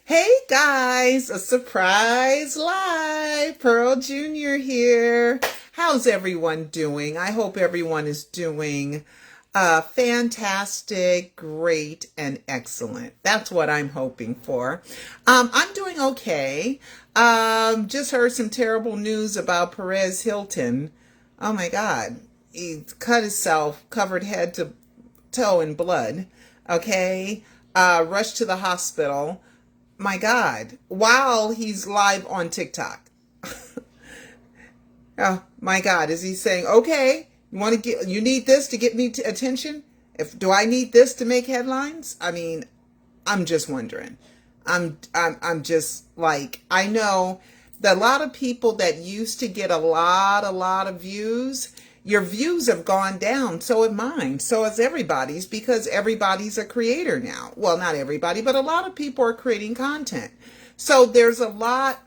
Hey guys, a surprise live. Pearl Jr. here. How's everyone doing? I hope everyone is doing fantastic, great, and excellent. That's what I'm hoping for. I'm doing okay. Just heard some terrible news about Perez Hilton. Oh my God. He cut himself, covered head to toe in blood. Okay. Rushed to the hospital. My God, while he's live on TikTok. Oh my God, is he saying, okay, you need this to get me attention? Do I need this to make headlines? I mean, I'm just wondering. I'm just like, I know that a lot of people that used to get a lot of views, your views have gone down. So have mine. So has everybody's, because everybody's a creator now. Well, not everybody, but a lot of people are creating content. So there's a lot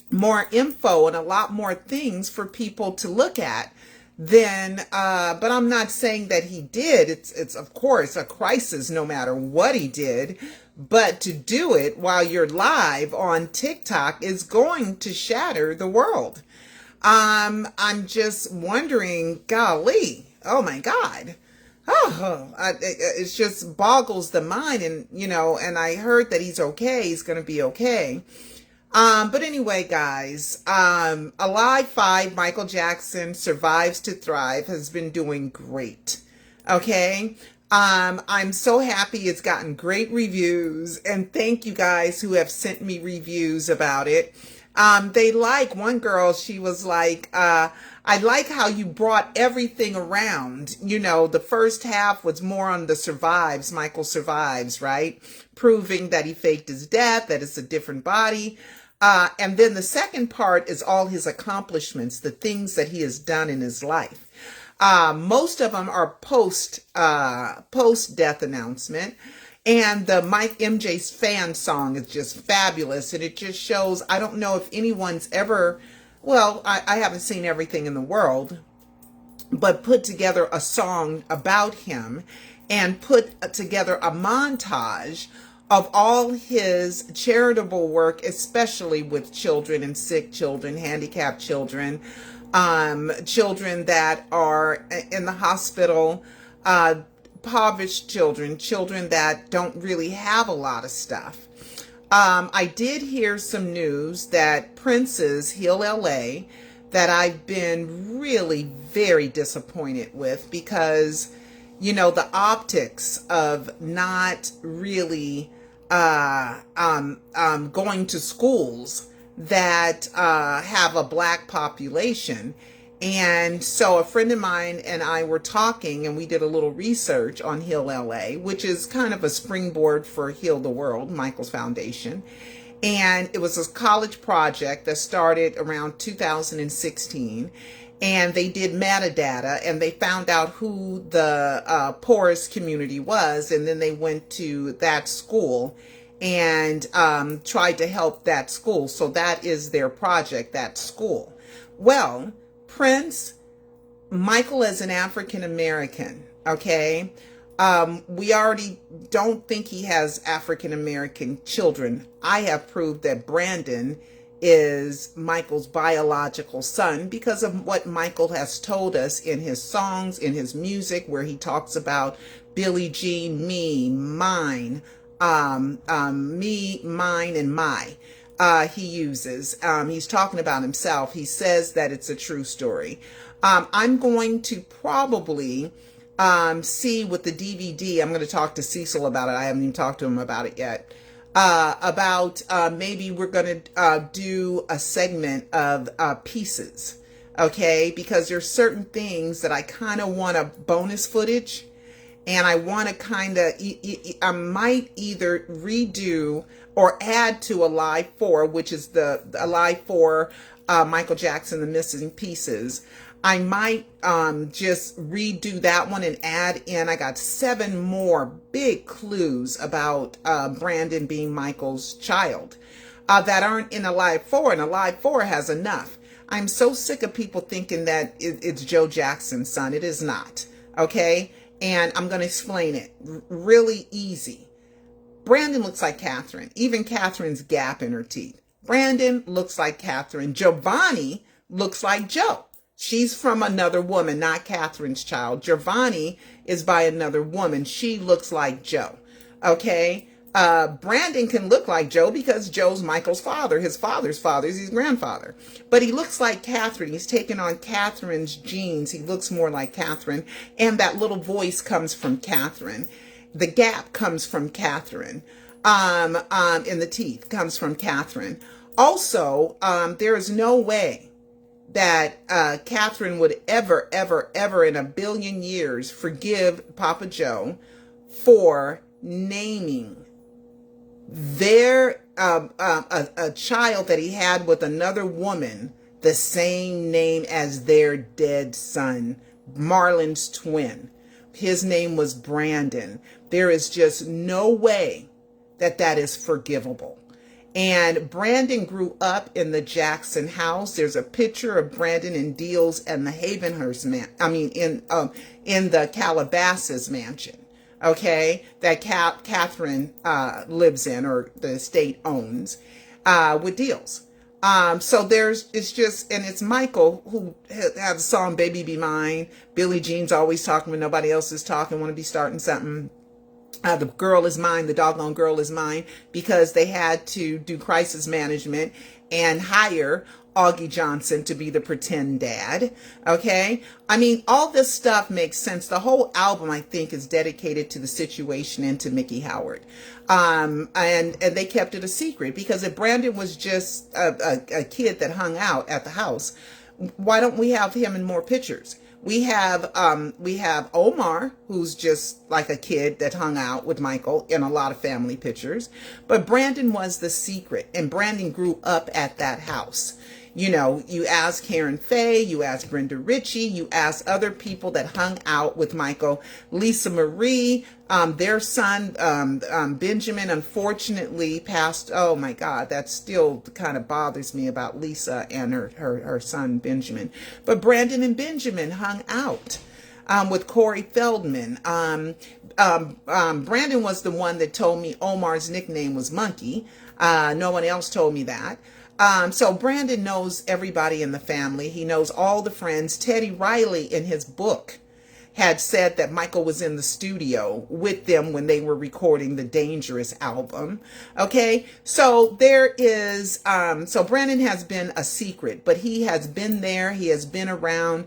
more info and a lot more things for people to look at than, but I'm not saying that he did. It's of course a crisis no matter what he did. But to do it while you're live on TikTok is going to shatter the world. I'm just wondering, golly, oh my God. It just boggles the mind. And, and I heard that he's okay. He's going to be okay. But anyway, guys, Alive 5, Michael Jackson Survives to Thrive has been doing great. Okay. I'm so happy it's gotten great reviews, and thank you guys who have sent me reviews about it. One girl, she was like, I like how you brought everything around. The first half was more on the survives, Michael survives, right? Proving that he faked his death, that it's a different body. And then the second part is all his accomplishments, the things that he has done in his life. Most of them are post-death announcement. And the Mike MJ's fan song is just fabulous. And it just shows, I don't know if anyone's ever, well, I haven't seen everything in the world, but put together a song about him and put together a montage of all his charitable work, especially with children and sick children, handicapped children, children that are in the hospital, impoverished children that don't really have a lot of stuff. I did hear some news that Prince's Heal LA that I've been really very disappointed with, because, the optics of not really going to schools that have a Black population. And so a friend of mine and I were talking, and we did a little research on Heal LA, which is kind of a springboard for Heal the World, Michael's foundation. And it was a college project that started around 2016. And they did metadata, and they found out who the poorest community was. And then they went to that school and tried to help that school. So that is their project, that school. Well, Prince, Michael as an African American, okay? We already don't think he has African American children. I have proved that Brandon is Michael's biological son because of what Michael has told us in his songs, in his music, where he talks about Billie Jean, me, mine, me, mine, and my. He uses. He's talking about himself. He says that it's a true story. I'm going to probably see with the DVD. I'm going to talk to Cecil about it. I haven't even talked to him about it yet. Maybe we're going to do a segment of pieces. Okay, because there's certain things that I kind of want a bonus footage. And I want to I might either redo or add to Alive 4, which is the Alive 4, Michael Jackson, The Missing Pieces. I might just redo that one and add in, I got 7 more big clues about Brandon being Michael's child that aren't in Alive 4, and Alive 4 has enough. I'm so sick of people thinking that it's Joe Jackson's son. It is not, okay? And I'm going to explain it really easy. Brandon looks like Catherine. Even Catherine's gap in her teeth. Brandon looks like Catherine. Giovanni looks like Joe. She's from another woman, not Catherine's child. Giovanni is by another woman. She looks like Joe. Okay? Brandon can look like Joe because Joe's Michael's father. His father's father is his grandfather. But he looks like Catherine. He's taken on Catherine's genes. He looks more like Catherine. And that little voice comes from Catherine. The gap comes from Catherine. In the teeth comes from Catherine. Also, there is no way that Catherine would ever, ever, ever in a billion years forgive Papa Joe for naming their a child that he had with another woman the same name as their dead son, Marlon's twin. His name was Brandon. There is just no way that that is forgivable. And Brandon grew up in the Jackson house. There's a picture of Brandon in Deals and the Havenhurst in the Calabasas mansion. Okay, that Catherine lives in, or the estate owns, with Deals. So it's Michael who has the song Baby Be Mine. Billie Jean's always talking when nobody else is talking, want to be starting something. The girl is mine, the doggone girl is mine, because they had to do crisis management and hire Augie Johnson to be the pretend dad. Okay. I mean, all this stuff makes sense. The whole album, I think, is dedicated to the situation and to Mickey Howard. And they kept it a secret because if Brandon was just a kid that hung out at the house, why don't we have him in more pictures? We have Omar, who's just like a kid that hung out with Michael in a lot of family pictures. But Brandon was the secret, and Brandon grew up at that house. You know, you ask Karen Faye, you ask Brenda Ritchie, you ask other people that hung out with Michael. Lisa Marie, their son, Benjamin, unfortunately passed. Oh my God, that still kind of bothers me about Lisa and her son, Benjamin. But Brandon and Benjamin hung out with Corey Feldman. Brandon was the one that told me Omar's nickname was Monkey. No one else told me that. So Brandon knows everybody in the family. He knows all the friends. Teddy Riley, in his book, had said that Michael was in the studio with them when they were recording the Dangerous album. Okay, so there is, so Brandon has been a secret, but he has been there. He has been around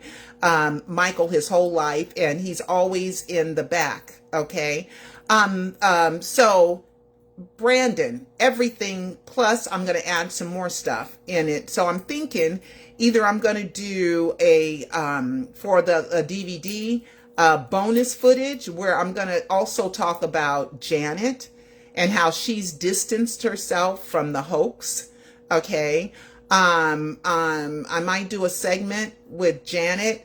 Michael his whole life, and he's always in the back. Okay, so Brandon, everything, plus I'm going to add some more stuff in it. So I'm thinking either I'm going to do for the DVD, bonus footage where I'm going to also talk about Janet and how she's distanced herself from the hoax. Okay. I might do a segment with Janet,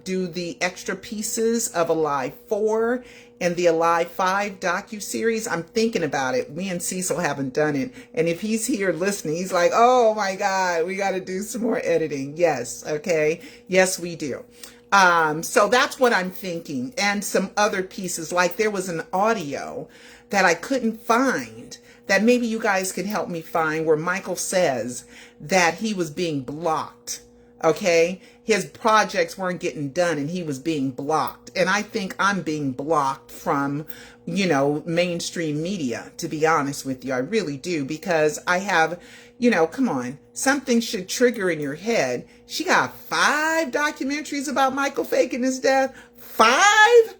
do the extra pieces of Alive 4 and the Alive 5 docuseries. I'm thinking about it. Me and Cecil haven't done it. And if he's here listening, he's like, oh my God, we got to do some more editing. Yes. Okay. Yes, we do. So that's what I'm thinking. And some other pieces, like there was an audio that I couldn't find that maybe you guys can help me find, where Michael says that he was being blocked. Okay. His projects weren't getting done and he was being blocked. And I think I'm being blocked from, you know, mainstream media, to be honest with you. I really do, because I have, you know, come on, something should trigger in your head. She got 5 documentaries about Michael faking his death. 5?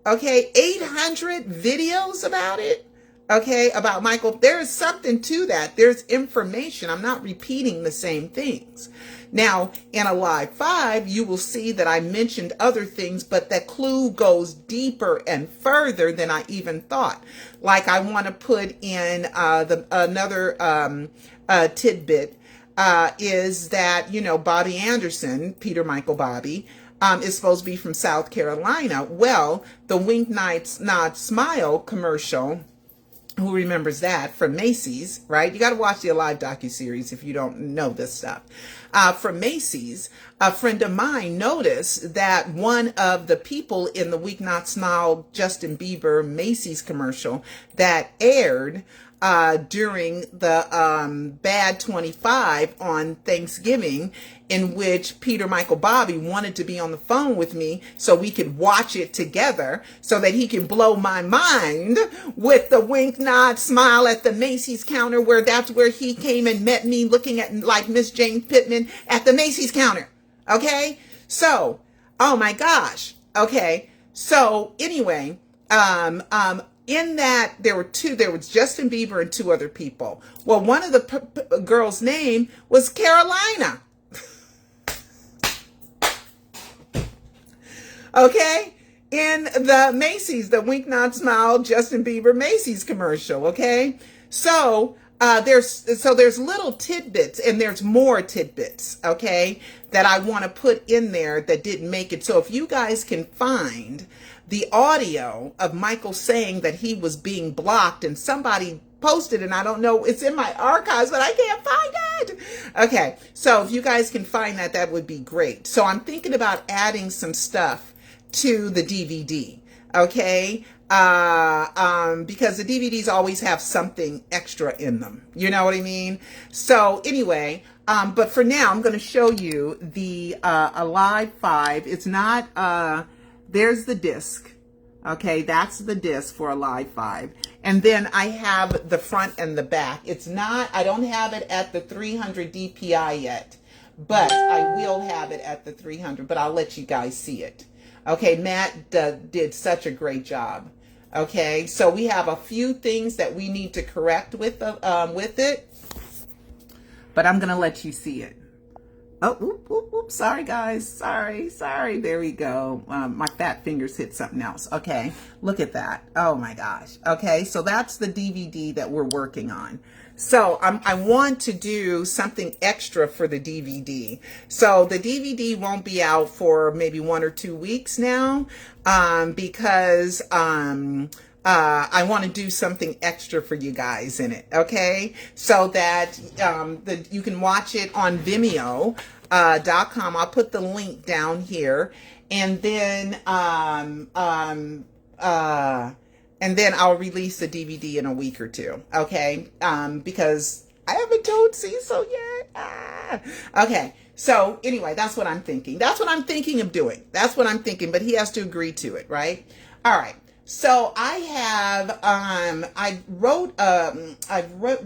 Okay. 800 videos about it. Okay, about Michael. There is something to that. There's information. I'm not repeating the same things. Now, in Alive 5, you will see that I mentioned other things, but that clue goes deeper and further than I even thought. Like I want to put in another tidbit is that, you know, Bobby Anderson, Peter Michael Bobby, is supposed to be from South Carolina. Well, the Wink Nod Smile commercial Who remembers that from Macy's, right? You got to watch the Alive docuseries if you don't know this stuff. From Macy's, a friend of mine noticed that one of the people in the Weak Not Smile Justin Bieber Macy's commercial that aired during the Bad 25 on Thanksgiving, in which Peter Michael Bobby wanted to be on the phone with me so we could watch it together so that he can blow my mind with the wink, nod, smile at the Macy's counter, where that's where he came and met me looking at like Miss Jane Pittman at the Macy's counter. Okay. So, oh my gosh. Okay. So anyway, in that there was Justin Bieber and two other people. Well, one of the girls' name was Carolina. Okay, in the Macy's, the Wink Nod Smile Justin Bieber Macy's commercial. Okay, so there's little tidbits, and there's more tidbits. Okay, that I want to put in there that didn't make it. So if you guys can find the audio of Michael saying that he was being blocked, and somebody posted, and I don't know, it's in my archives, but I can't find it. Okay, so if you guys can find that, that would be great. So I'm thinking about adding some stuff to the DVD, okay? Because the DVDs always have something extra in them. You know what I mean? So anyway, but for now, I'm going to show you the Alive 5. It's not, there's the disc. Okay, that's the disc for Alive 5. And then I have the front and the back. It's not, I don't have it at the 300 DPI yet, but I will have it at the 300, but I'll let you guys see it. Okay, Matt did such a great job. Okay, so we have a few things that we need to correct with it, but I'm going to let you see it. Oh, sorry guys. Sorry. There we go. My fat fingers hit something else. Okay, look at that. Oh my gosh. Okay, so that's the DVD that we're working on. So I want to do something extra for the DVD. So the DVD won't be out for maybe 1 or 2 weeks now, because I want to do something extra for you guys in it, okay? So that you can watch it on Vimeo.com. I'll put the link down here, and then I'll release the DVD in a week or two, okay? Because I haven't told Cecil yet. Okay. So anyway, that's what I'm thinking. That's what I'm thinking of doing. That's what I'm thinking, but he has to agree to it, right? All right. So I have, I've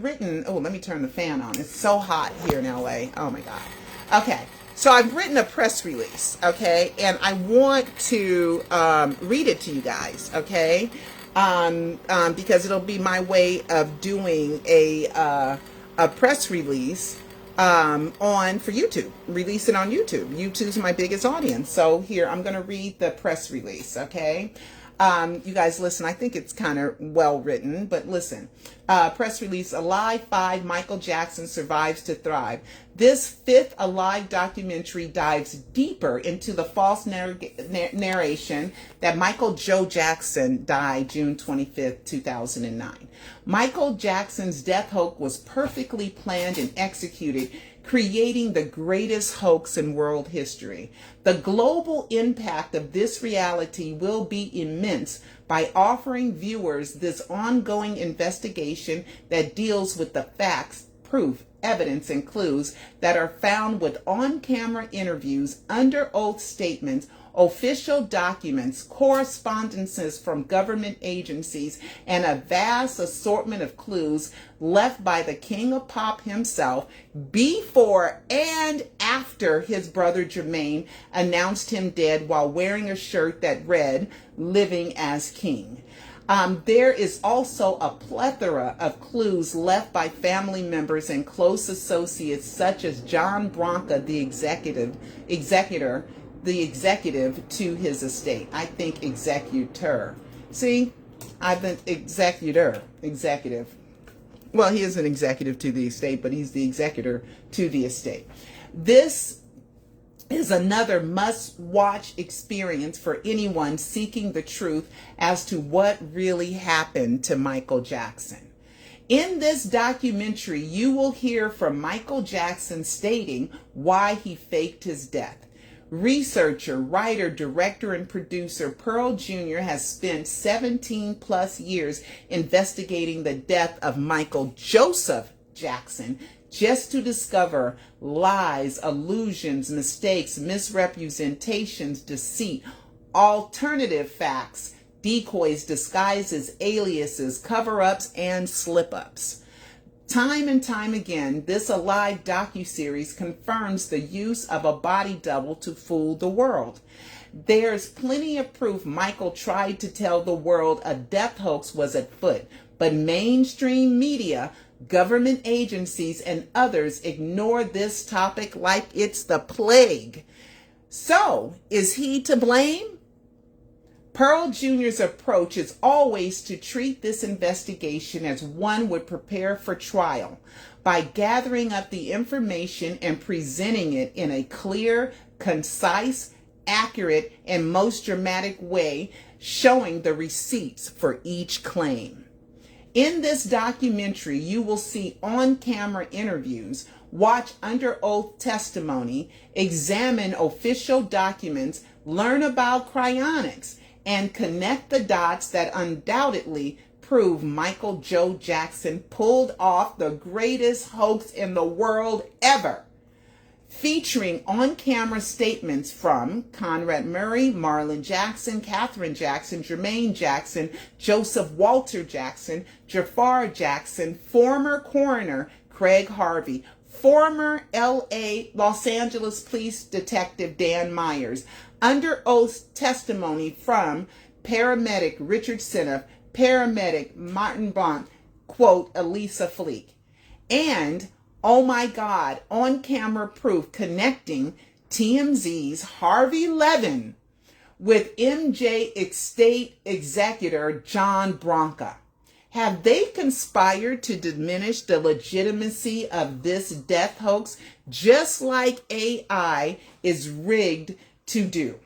written, oh, let me turn the fan on. It's so hot here in LA. Oh my God. Okay. So I've written a press release, okay? And I want to read it to you guys, okay? Because it'll be my way of doing a press release for YouTube. Release it on YouTube. YouTube's my biggest audience. So here, I'm going to read the press release, okay? You guys listen, I think it's kind of well written, but listen. Press release, Alive 5, Michael Jackson Survives to Thrive. This fifth Alive documentary dives deeper into the false narration that Michael Joe Jackson died June 25th, 2009. Michael Jackson's death hoax was perfectly planned and executed, creating the greatest hoax in world history. The global impact of this reality will be immense by offering viewers this ongoing investigation that deals with the facts, proof, evidence, and clues that are found with on-camera interviews, under oath statements, official documents, correspondences from government agencies, and a vast assortment of clues left by the King of Pop himself before and after his brother Jermaine announced him dead while wearing a shirt that read, "Living as King." There is also a plethora of clues left by family members and close associates such as John Branca, the executor to his estate. I think executor. See, I've been executive. Well, he is an executive to the estate, but he's the executor to the estate. This is another must-watch experience for anyone seeking the truth as to what really happened to Michael Jackson. In this documentary, you will hear from Michael Jackson stating why he faked his death. Researcher, writer, director, and producer Pearl Jr. has spent 17 plus years investigating the death of Michael Joseph Jackson just to discover lies, illusions, mistakes, misrepresentations, deceit, alternative facts, decoys, disguises, aliases, cover-ups, and slip-ups. Time and time again, this Alive docuseries confirms the use of a body double to fool the world. There's plenty of proof Michael tried to tell the world a death hoax was at foot, but mainstream media, government agencies, and others ignore this topic like it's the plague. So, is he to blame? Pearl Jr.'s approach is always to treat this investigation as one would prepare for trial, by gathering up the information and presenting it in a clear, concise, accurate, and most dramatic way, showing the receipts for each claim. In this documentary, you will see on-camera interviews, watch under oath testimony, examine official documents, learn about cryonics, and connect the dots that undoubtedly prove Michael Joe Jackson pulled off the greatest hoax in the world ever. Featuring on-camera statements from Conrad Murray, Marlon Jackson, Katherine Jackson, Jermaine Jackson, Joseph Walter Jackson, Jaafar Jackson, former coroner Craig Harvey, former Los Angeles Police Detective Dan Myers, under oath testimony from paramedic Richard Sineff, paramedic Martin Blanc, quote, Elisa Fleek, and oh my God, on-camera proof connecting TMZ's Harvey Levin with MJ estate executor John Branca. Have they conspired to diminish the legitimacy of this death hoax, just like AI is rigged to do?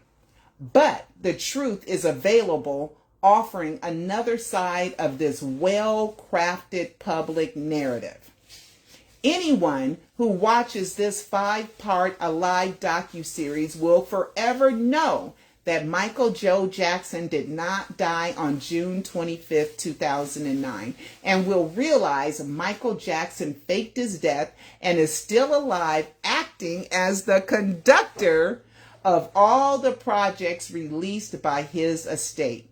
But the truth is available, offering another side of this well-crafted public narrative. Anyone who watches this 5-part Alive docuseries will forever know that Michael Joe Jackson did not die on June 25th, 2009, and will realize Michael Jackson faked his death and is still alive, acting as the conductor of all the projects released by his estate.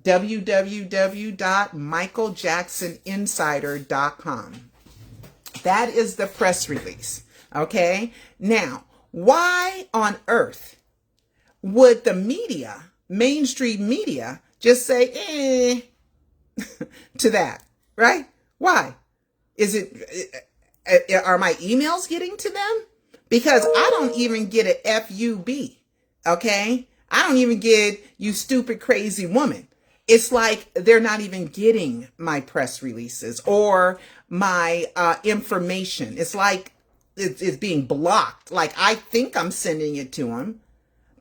www.michaeljacksoninsider.com. That is the press release. Okay? Now, why on earth would the media, mainstream media, just say, to that, right? Why? Are my emails getting to them? Because I don't even get a FUB, okay? I don't even get you stupid, crazy woman. It's like they're not even getting my press releases or my information. It's like it's being blocked. Like I think I'm sending it to them,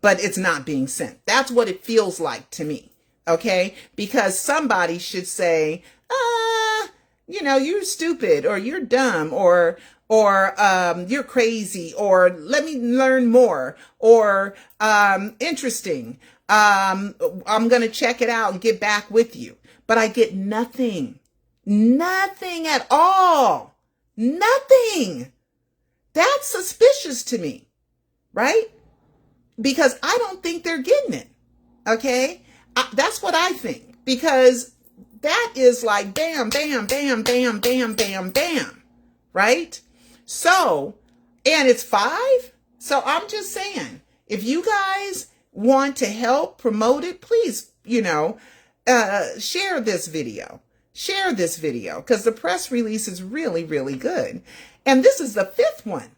but it's not being sent. That's what it feels like to me, okay? Because somebody should say, you're stupid, or you're dumb, or you're crazy, or let me learn more, or interesting. I'm going to check it out and get back with you. But I get nothing. Nothing at all. Nothing. That's suspicious to me, right? Because I don't think they're getting it. Okay? That's what I think. Because that is like bam, bam, bam, bam, bam, bam, bam. Right? So, and it's 5. So I'm just saying, if you guys want to help promote it, please, share this video. Share this video, because the press release is really, really good. And this is the 5th one.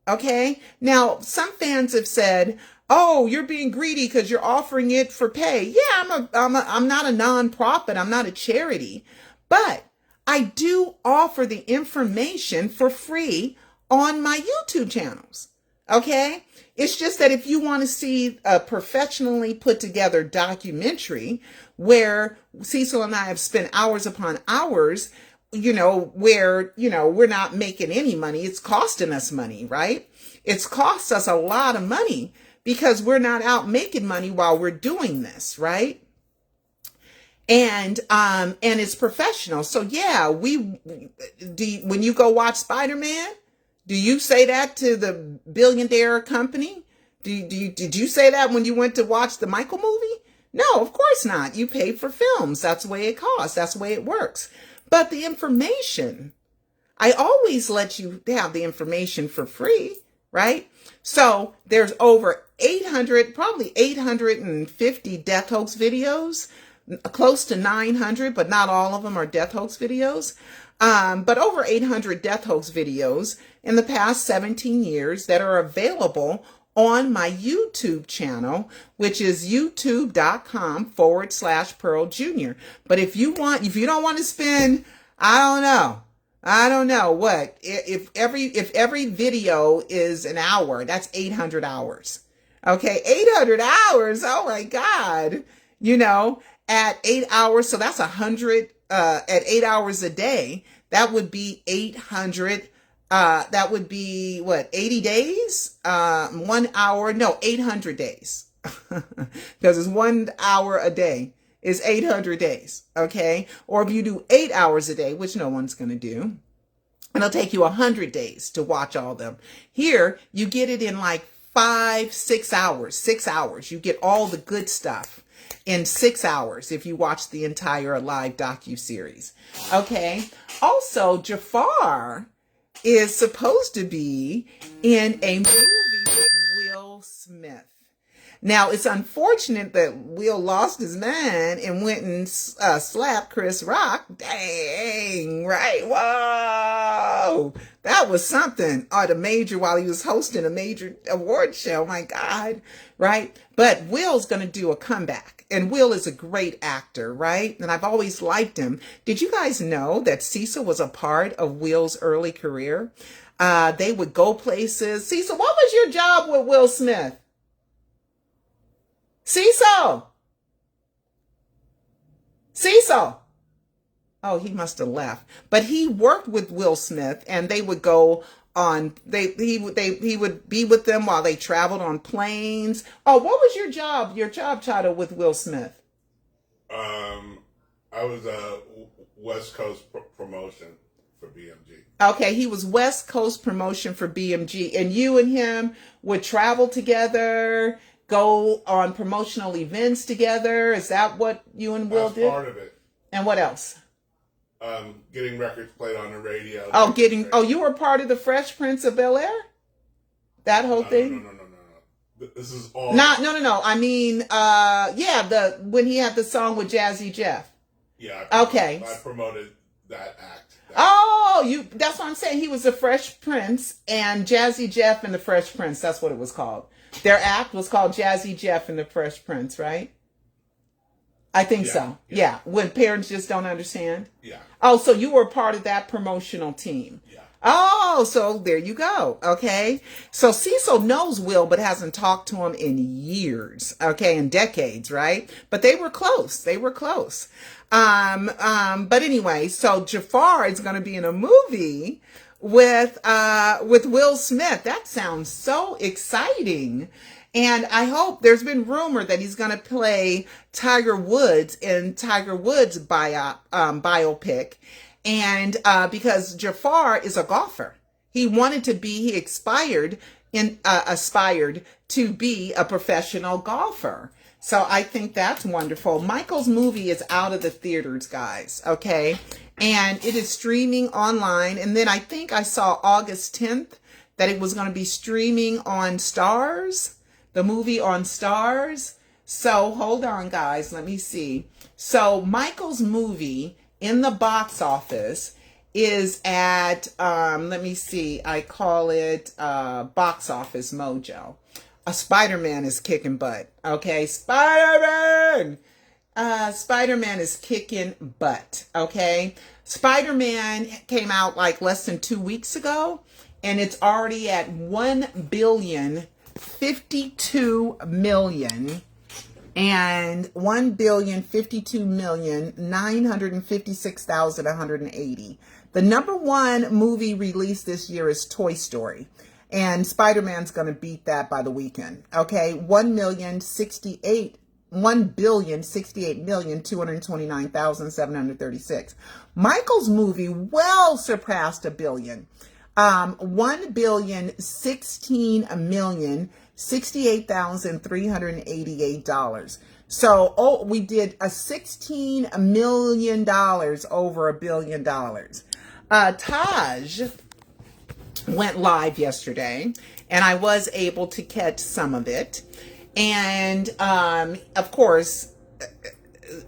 Okay? Now, some fans have said, oh, you're being greedy because you're offering it for pay. Yeah, I'm not a nonprofit. I'm not a charity. But I do offer the information for free on my YouTube channels. Okay? It's just that if you want to see a professionally put together documentary where Cecil and I have spent hours upon hours, where, we're not making any money, it's costing us money, right? It's cost us a lot of money because we're not out making money while we're doing this, right? And it's professional. So yeah, when you go watch Spider-Man, do you say that to the billionaire company? Did you say that when you went to watch the Michael movie? No, of course not. You pay for films. That's the way it costs. That's the way it works. But the information, I always let you have the information for free, right? So there's over 800, probably 850 death hoax videos, close to 900, but not all of them are death hoax videos. But over 800 death hoax videos in the past 17 years that are available on my YouTube channel, which is youtube.com/Pearl Jr. But if you don't want to spend, I don't know what, if every video is an hour, that's 800 hours. Okay. 800 hours. Oh my God. At 8 hours. So that's 100, at 8 hours a day, that would be 800. That would be what, 80 days? 1 hour. No, 800 days. Because it's 1 hour a day is 800 days. Okay. Or if you do 8 hours a day, which no one's going to do, it'll take you 100 days to watch all of them. Here, you get it in like 6 hours, 6 hours. You get all the good stuff in 6 hours if you watch the entire live docuseries. Okay. Also, Jaafar is supposed to be in a movie with Will Smith. Now, it's unfortunate that Will lost his mind and went and slapped Chris Rock. Dang, right? Whoa. That was something while he was hosting a major award show. My God, right? But Will's going to do a comeback. And Will is a great actor, right? And I've always liked him. Did you guys know that Cecil was a part of Will's early career? They would go places. Cecil, what was your job with Will Smith? Cecil! Oh, he must have left. But he worked with Will Smith, and they would go on. He would be with them while they traveled on planes. Oh, what was your job? Your job title with Will Smith? I was a West Coast promotion for BMG. Okay, he was West Coast promotion for BMG, and you and him would travel together, go on promotional events together. Is that what you and Will did? That's part of it. And what else? Getting records played on the radio. You were part of the Fresh Prince of Bel-Air? That whole thing? No. This is all. No. I mean, when he had the song with Jazzy Jeff. Yeah. I promoted that act. That's what I'm saying. He was the Fresh Prince and Jazzy Jeff and the Fresh Prince. That's what it was called. Their act was called Jazzy Jeff and the Fresh Prince, right? I think so. Yeah. When parents just don't understand. Yeah. Oh, so you were part of that promotional team. Yeah. Oh, so there you go. Okay. So Cecil knows Will, but hasn't talked to him in years. Okay. In decades, right? But they were close. But anyway, so Jaafar is going to be in a movie with Will Smith. That sounds so exciting. And I hope, there's been rumor that he's going to play Tiger Woods in Tiger Woods biopic. And because Jaafar is a golfer, he aspired to be a professional golfer. So I think that's wonderful. Michael's movie is out of the theaters, guys. Okay. And it is streaming online. And then I think I saw August 10th that it was going to be streaming on Stars. The movie on Stars. So hold on, guys. Let me see. So Michael's movie in the box office is at, let me see. I call it Box Office Mojo. Spider-Man is kicking butt. Okay, Spider-Man is kicking butt. Okay, Spider-Man came out like less than 2 weeks ago. and it's already at 1,052,000,000 and 1,052,956,180. The number one movie released this year is Toy Story, and Spider-Man's going to beat that by the weekend. Okay, 1,068,229,736. Michael's movie well surpassed a billion. 1,016,068,388. So, we did a $16 million over $1 billion. Taj went live yesterday, and I was able to catch some of it. And, of course,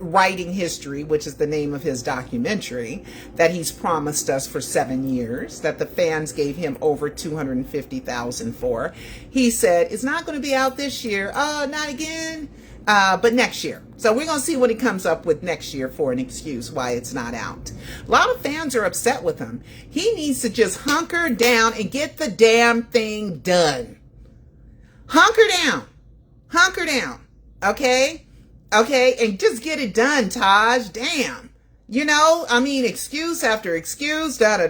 Writing History, which is the name of his documentary that he's promised us for 7 years, that the fans gave him over $250,000 for. He said, it's not going to be out this year. Not again. But next year. So we're going to see what he comes up with next year for an excuse why it's not out. A lot of fans are upset with him. He needs to just hunker down and get the damn thing done. Hunker down. Hunker down. Okay? Okay, and just get it done, Taj. Damn. You know, I mean, excuse after excuse, Okay?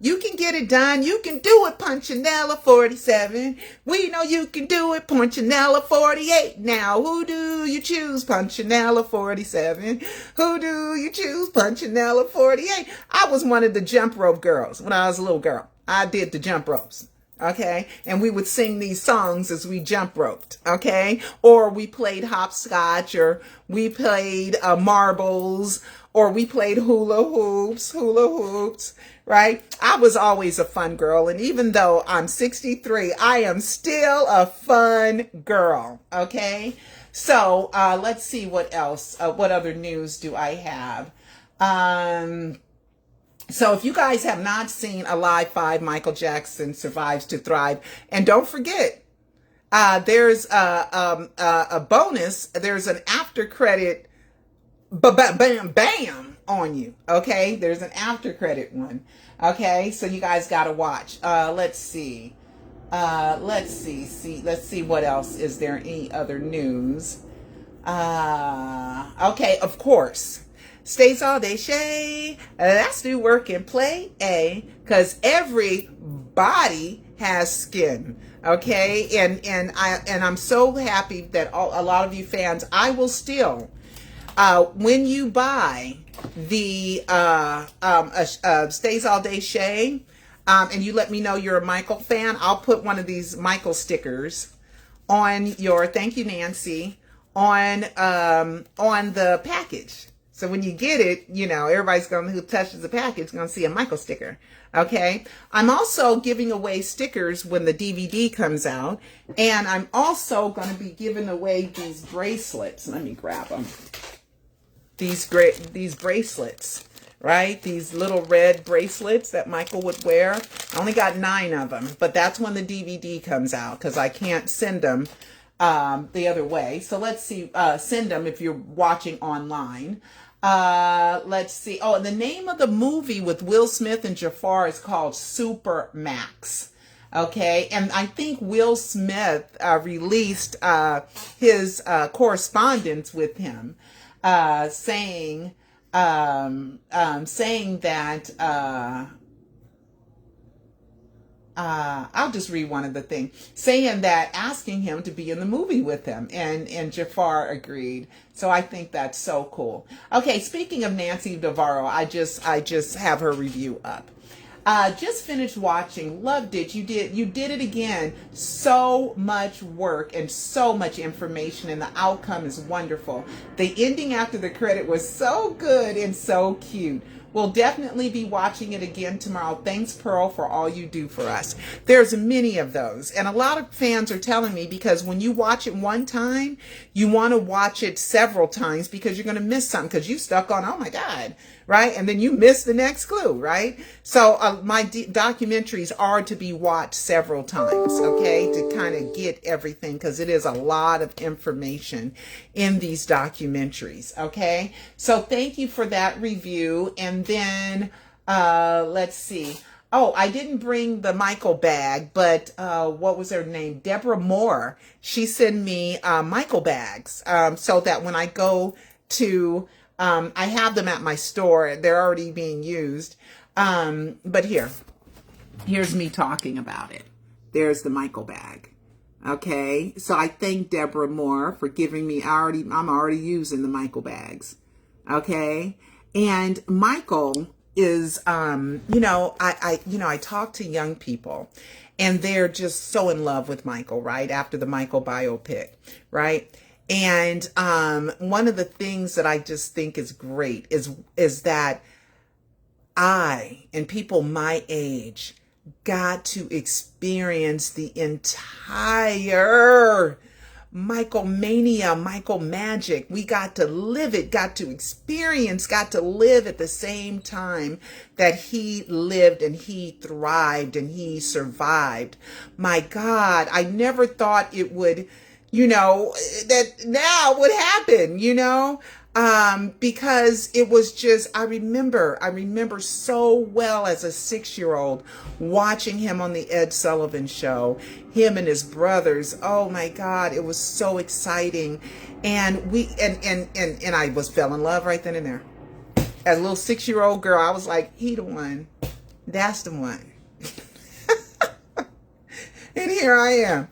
You can get it done. You can do it, Punchinella 47. We know you can do it, Punchinella 48. Now, who do you choose, Punchinella 47? Who do you choose, Punchinella 48? I was one of the jump rope girls when I was a little girl. I did the jump ropes. Okay, and we would sing these songs as we jump roped, okay? Or we played hopscotch, or we played marbles, or we played hula hoops, right? I was always a fun girl, and even though I'm 63, I am still a fun girl, okay? So let's see what else, what other news do I have? So if you guys have not seen Alive 5, Michael Jackson Survives to Thrive, and don't forget, there's a bonus. There's an after credit, bam on you. Okay, there's an after credit one. Okay, so you guys got to watch. Let's see. Let's see what else is there. Any other news? Okay, of course. Stays all day, Shay. Let's do work and play, because everybody has skin, okay? And I'm so happy that a lot of you fans, I will still, when you buy the Stays All Day Shay, and you let me know you're a Michael fan, I'll put one of these Michael stickers on your, thank you, Nancy, on the package. So when you get it, you know, everybody's who touches the package is going to see a Michael sticker. Okay. I'm also giving away stickers when the DVD comes out. And I'm also going to be giving away these bracelets. Let me grab them. These bracelets, right? These little red bracelets that Michael would wear. I only got 9 of them, but that's when the DVD comes out because I can't send them the other way. So let's see, send them if you're watching online. Let's see. Oh, and the name of the movie with Will Smith and Jaafar is called Super Max. Okay. And I think Will Smith released his correspondence with him, saying that I'll just read one of the things, saying that, asking him to be in the movie with him, and Jaafar agreed. So I think that's so cool. Okay, speaking of Nancy Navarro, I just have her review up. Just finished watching, loved it. You did it again. So much work and so much information, and the outcome is wonderful. The ending after the credit was so good and so cute. We'll definitely be watching it again tomorrow. Thanks, Pearl, for all you do for us. There's many of those. And a lot of fans are telling me, because when you watch it one time, you want to watch it several times because you're going to miss something because you stuck on, oh my God, right? And then you miss the next clue, right? So my documentaries are to be watched several times, okay, to kind of get everything, because it is a lot of information in these documentaries, okay? So thank you for that review. And And then, let's see. Oh, I didn't bring the Michael bag, but what was her name? Deborah Moore. She sent me Michael bags so that when I go to, I have them at my store. They're already being used. But here's me talking about it. There's the Michael bag. Okay, so I thank Deborah Moore for giving me. I'm already using the Michael bags. Okay, and Michael is, I talk to young people and they're just so in love with Michael, right? After the Michael biopic, right? And one of the things that I just think is great is that I and people my age got to experience the entire Michael mania, Michael magic. We got to live it, got to experience, got to live at the same time that he lived and he thrived and he survived. My God, I never thought it would, that now would happen, because it was just, I remember so well as a 6-year-old watching him on the Ed Sullivan Show, him and his brothers. Oh my God, it was so exciting. And and I fell in love right then and there. As a little 6-year-old girl, I was like, he the one, that's the one. And here I am,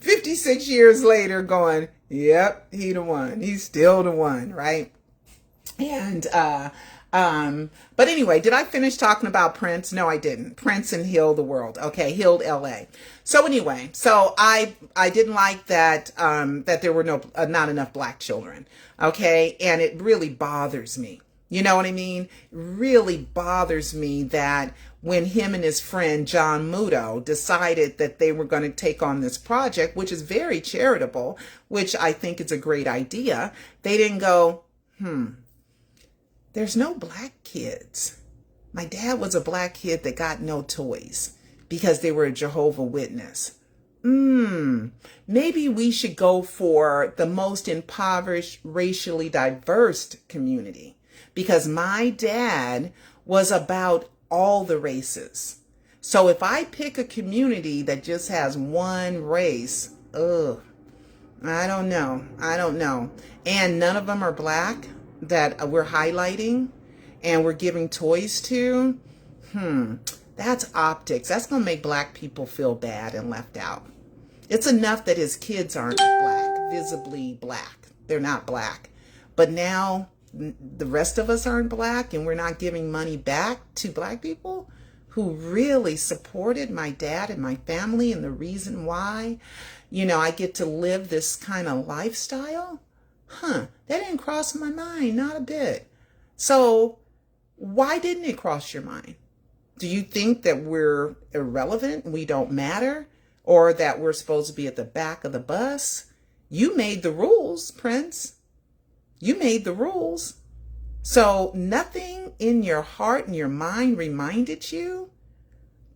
56 years later going, yep, he the one. He's still the one, right? And but anyway, did I finish talking about Prince? No, I didn't. Prince and Heal the World. Okay, healed LA. So anyway, so I didn't like that that there were not enough black children. Okay, and it really bothers me. You know what I mean? It really bothers me that when him and his friend John Muto decided that they were going to take on this project, which is very charitable, which I think is a great idea, they didn't go, there's no black kids. My dad was a black kid that got no toys because they were a Jehovah's Witness. Maybe we should go for the most impoverished, racially diverse community, because my dad was about all the races. So if I pick a community that just has one race, I don't know. And none of them are black that we're highlighting and we're giving toys to. That's optics. That's going to make black people feel bad and left out. It's enough that his kids aren't black, visibly black. They're not black. But now the rest of us aren't black and we're not giving money back to black people who really supported my dad and my family and the reason why, I get to live this kind of lifestyle. That didn't cross my mind, not a bit. So why didn't it cross your mind? Do you think that we're irrelevant, we don't matter, or that we're supposed to be at the back of the bus? You made the rules, Prince. You made the rules. So nothing in your heart and your mind reminded you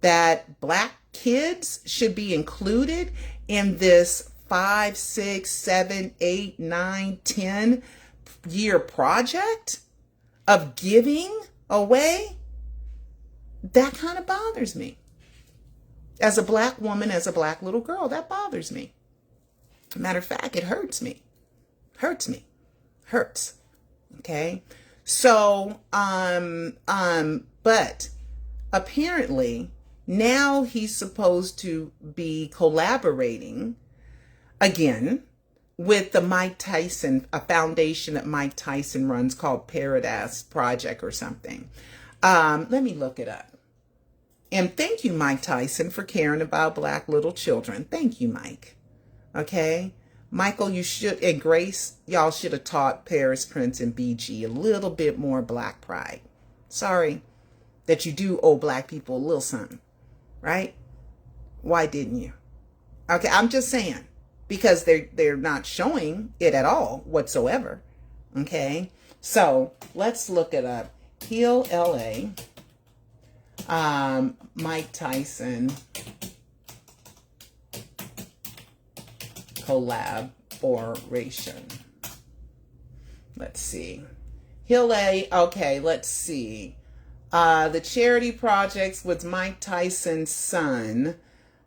that black kids should be included in this 5, 6, 7, 8, 9, 10 year project of giving away? That kind of bothers me. As a black woman, as a black little girl, that bothers me. Matter of fact, it hurts me. Hurts. Okay. So, but apparently now he's supposed to be collaborating again with the Mike Tyson, a foundation that Mike Tyson runs called Paradise Project or something. Let me look it up. And thank you, Mike Tyson, for caring about black little children. Thank you, Mike. Okay. Michael, you should, and Grace, y'all should have taught Paris, Prince, and BG a little bit more black pride. Sorry that you do owe black people a little something, right? Why didn't you? Okay, I'm just saying, because they're not showing it at all whatsoever. Okay, so let's look it up. Heal LA, Mike Tyson collaboration. Let's see. Okay, let's see. The charity projects with Mike Tyson's son.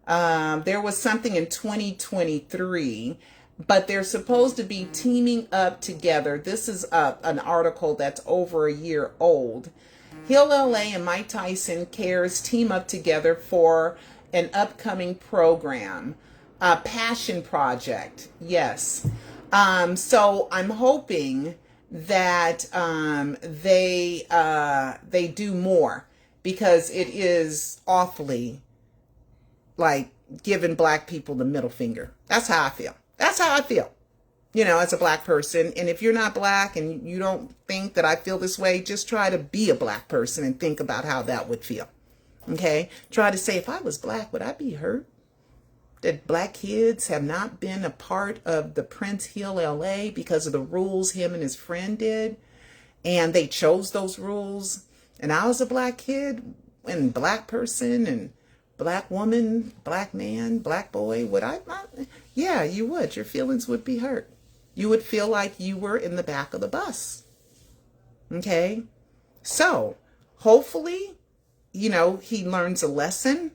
There was something in 2023, but they're supposed to be teaming up together. This is an article that's over a year old. Hill LA and Mike Tyson Cares team up together for an upcoming program, a passion project. Yes. So I'm hoping that they do more, because it is awfully like giving black people the middle finger. That's how I feel. That's how I feel, as a black person. And if you're not black and you don't think that I feel this way, just try to be a black person and think about how that would feel. Okay? Try to say, if I was black, would I be hurt that black kids have not been a part of the Prince Hill LA because of the rules him and his friend did? And they chose those rules. And I was a black kid and black person and black woman, black man, black boy. Would I not? Yeah, you would. Your feelings would be hurt. You would feel like you were in the back of the bus. Okay? So, hopefully, he learns a lesson.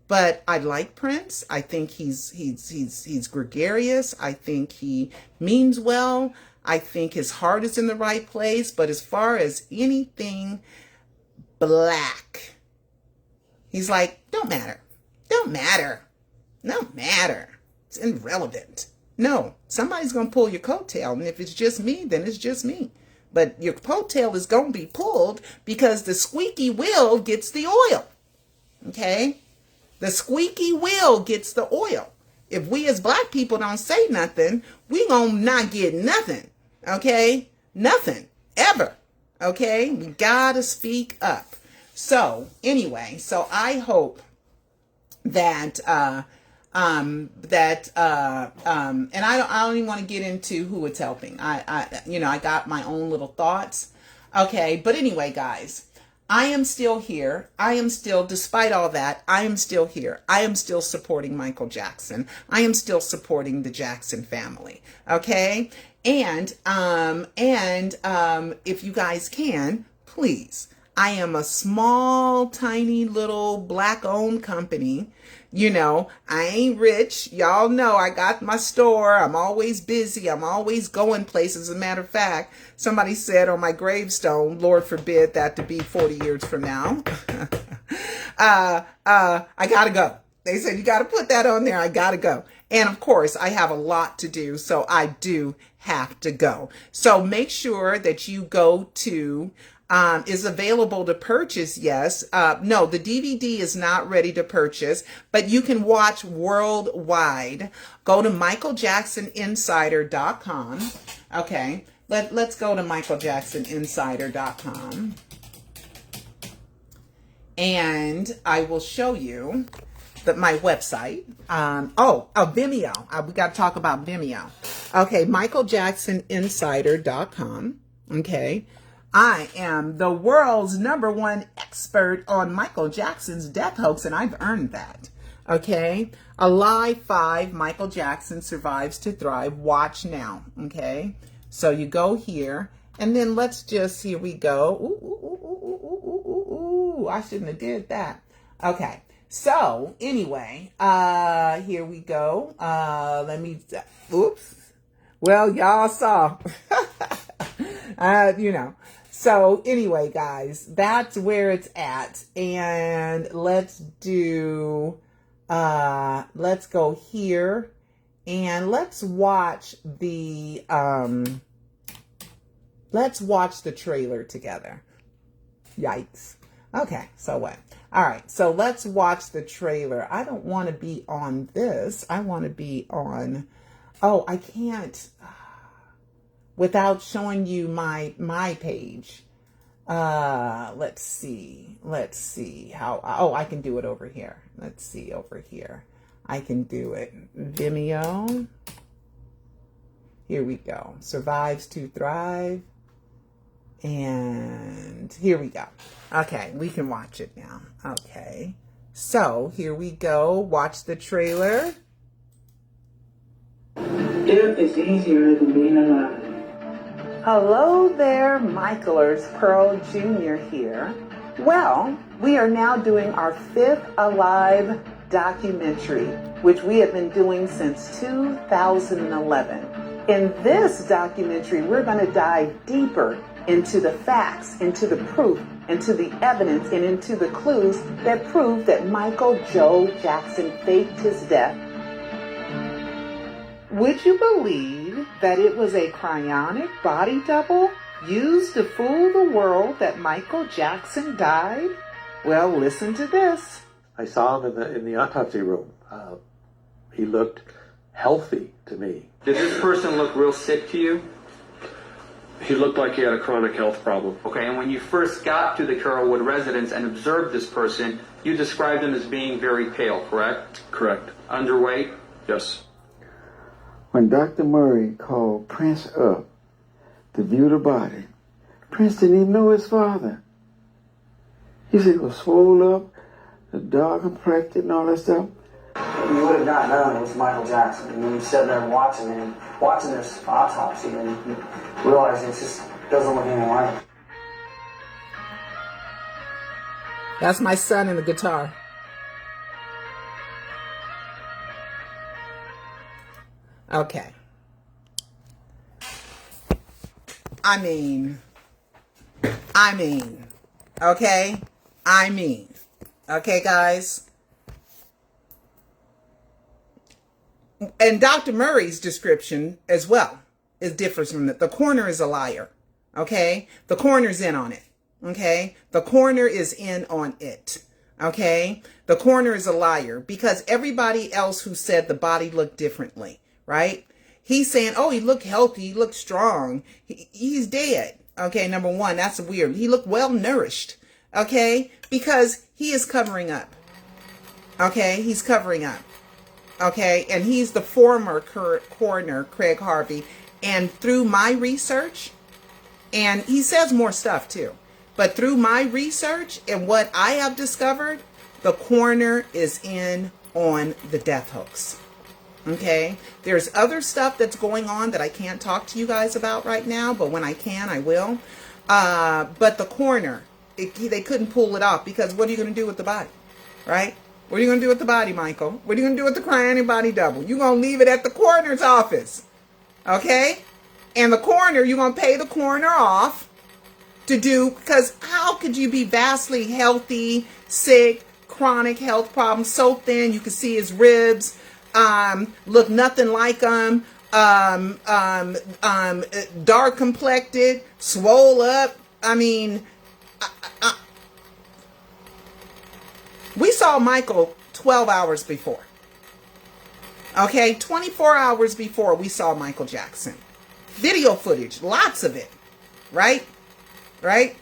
But I like Prince. I think he's gregarious. I think he means well. I think his heart is in the right place. But as far as anything black, he's like, don't matter. Don't matter. Don't matter. It's irrelevant. No, somebody's going to pull your coattail. And if it's just me, then it's just me. But your coattail is going to be pulled because the squeaky wheel gets the oil. Okay? The squeaky wheel gets the oil. If we as black people don't say nothing, we gonna not get nothing. Okay? Nothing. Ever. Okay? We gotta speak up. So, anyway, I hope that, and I don't even want to get into who it's helping. I got my own little thoughts. Okay? But anyway, guys, I am still here. I am still, despite all that, I am still here. I am still supporting Michael Jackson. I am still supporting the Jackson family. Okay? And if you guys can, please. I am a small, tiny little black-owned company. I ain't rich. Y'all know I got my store. I'm always busy. I'm always going places. As a matter of fact, somebody said on my gravestone, Lord forbid that to be 40 years from now, I gotta go. They said, you gotta put that on there. I gotta go. And of course, I have a lot to do, so I do have to go. So make sure that you go to is available to purchase, yes. No, the DVD is not ready to purchase, but you can watch worldwide. Go to michaeljacksoninsider.com. Okay, let's go to michaeljacksoninsider.com. And I will show you my website. Vimeo. We got to talk about Vimeo. Okay, michaeljacksoninsider.com. Okay. I am the world's #1 expert on Michael Jackson's death hoax, and I've earned that. Okay? Alive 5, Michael Jackson survives to thrive. Watch now. Okay? So you go here, and then here we go. Ooh, I shouldn't have did that. Okay. So, anyway, here we go. Oops. Well, y'all saw. So anyway, guys, that's where it's at. And let's go here and let's watch the trailer together. Yikes. Okay, so what? All right, so let's watch the trailer. I don't want to be on this. I want to be on, I can't. Without showing you my page. Let's see how, I can do it over here. Let's see over here. I can do it. Vimeo. Here we go. Survives to thrive. And here we go. Okay, we can watch it now. Okay. So here we go. Watch the trailer. Death is easier than being alive. Hello there, Michaelers. Pearl Jr. here. Well, we are now doing our 5th Alive documentary, which we have been doing since 2011. In this documentary, we're going to dive deeper into the facts, into the proof, into the evidence, and into the clues that prove that Michael Joe Jackson faked his death. Would you believe that it was a cryonic body double used to fool the world that Michael Jackson died? Well, listen to this. I saw him in the autopsy room. He looked healthy to me. Did this person look real sick to you? He looked like he had a chronic health problem. Okay, and when you first got to the Carrollwood residence and observed this person, you described him as being very pale, correct? Correct. Underweight? Yes. When Dr. Murray called Prince up to view the body, Prince didn't even know his father. He said he was swole up, the dark complected and all that stuff. You would have not known it was Michael Jackson. And you're sitting there watching this autopsy and realizing it just doesn't look anything like it. That's my son and the guitar. Okay. I mean, okay? Okay, guys? And Dr. Murray's description as well is different from that. The coroner is a liar, okay? The coroner's in on it, okay? The coroner is in on it, okay? The coroner is a liar because everybody else who said the body looked differently, right? He's saying, oh, he looked healthy, he looked strong, he's dead. Okay, number one, that's weird. He looked well nourished, okay? Because he is covering up, okay? He's covering up, okay? And he's the former coroner, Craig Harvey. And through my research, and he says more stuff too, but through my research and what I have discovered, the coroner is in on the death hoax. Okay, there's other stuff that's going on that I can't talk to you guys about right now, but when I can, I will. But the coroner, they couldn't pull it off because what are you going to do with the body, right? What are you going to do with the body, Michael? What are you going to do with the cryonic body double? You're going to leave it at the coroner's office, okay? And the coroner, you're going to pay the coroner off to do, because how could you be vastly healthy, sick, chronic health problems, so thin you can see his ribs, look nothing like him, dark complected, swole up. I mean, we saw Michael 12 hours before. Okay, 24 hours before we saw Michael Jackson. Video footage, lots of it, right? Right?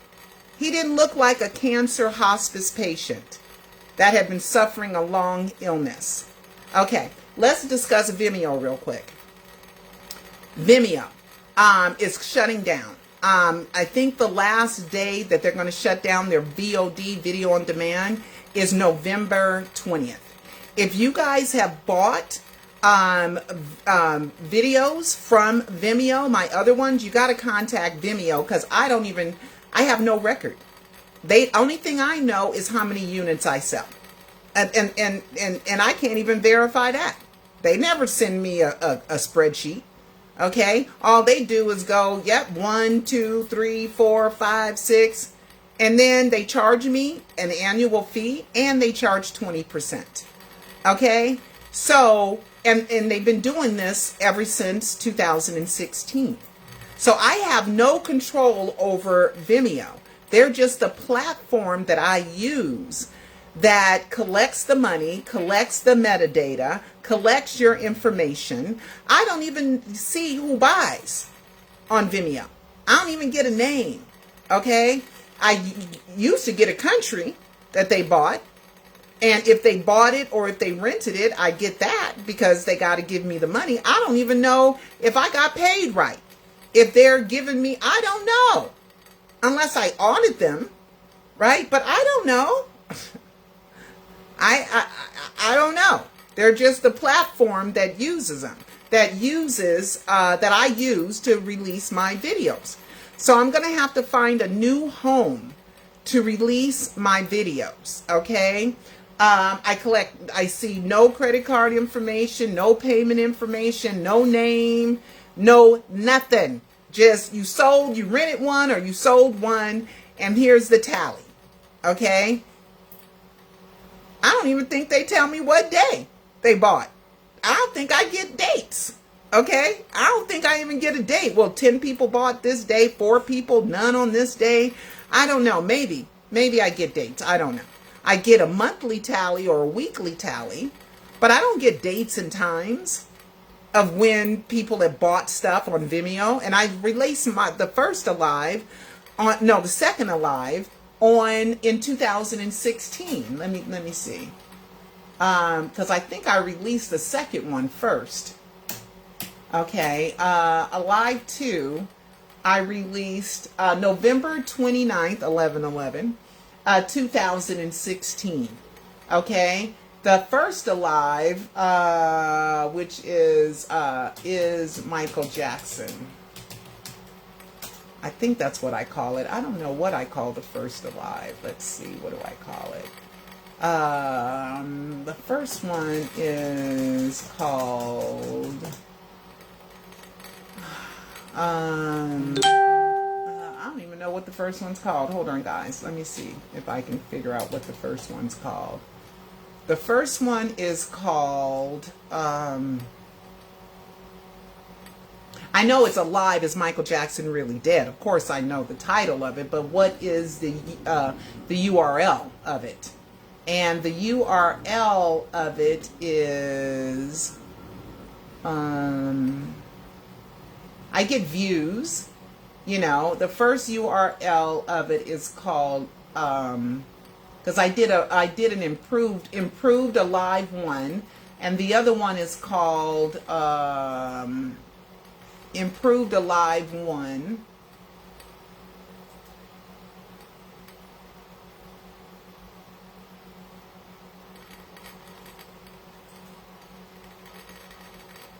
He didn't look like a cancer hospice patient that had been suffering a long illness. Okay, let's discuss Vimeo real quick. Vimeo is shutting down. I think the last day that they're going to shut down their VOD, video on demand, is November 20th. If you guys have bought videos from Vimeo, my other ones, you got to contact Vimeo because I have no record. Only thing I know is how many units I sell. And I can't even verify that. They never send me a spreadsheet. Okay, all they do is go, yep, 1, 2, 3, 4, 5, 6, and then they charge me an annual fee and they charge 20%. Okay, so and they've been doing this ever since 2016. So I have no control over Vimeo. They're just a platform that I use that collects the money, collects the metadata, collects your information. I don't even see who buys on Vimeo. I don't even get a name, okay? I used to get a country that they bought, and if they bought it or if they rented it, I get that because they got to give me the money. I don't even know if I got paid right. If they're giving me, I don't know, unless I audit them, right? But I don't know. I don't know. They're just the platform that uses them. that I use to release my videos. So I'm going to have to find a new home to release my videos. Okay. I see no credit card information, no payment information, no name, no nothing. Just you rented one or you sold one, and here's the tally. Okay. I don't even think they tell me what day they bought. I don't think I get dates. Okay. I don't think I even get a date. Well, 10 people bought this day, 4 people, none on this day. I don't know. Maybe I get dates. I don't know. I get a monthly tally or a weekly tally, but I don't get dates and times of when people have bought stuff on Vimeo. And I released the second Alive in 2016. Let me see. Because I think I released the second one first. Okay. Alive 2, I released November 29th, 11/11. 2016. Okay, the first Alive, which is Michael Jackson. I think that's what I call it. I don't know what I call the first Alive. Let's see, what do I call it? The first one is called. I don't even know what the first one's called. Hold on, guys. Let me see if I can figure out what the first one's called. The first one is called, I know it's Alive, Is Michael Jackson Really Dead? Of course I know the title of it, but what is the URL of it? And the URL of it is, I get views. You know, the first URL of it is called, because I did an improved Alive 1, and the other one is called Improved Alive 1.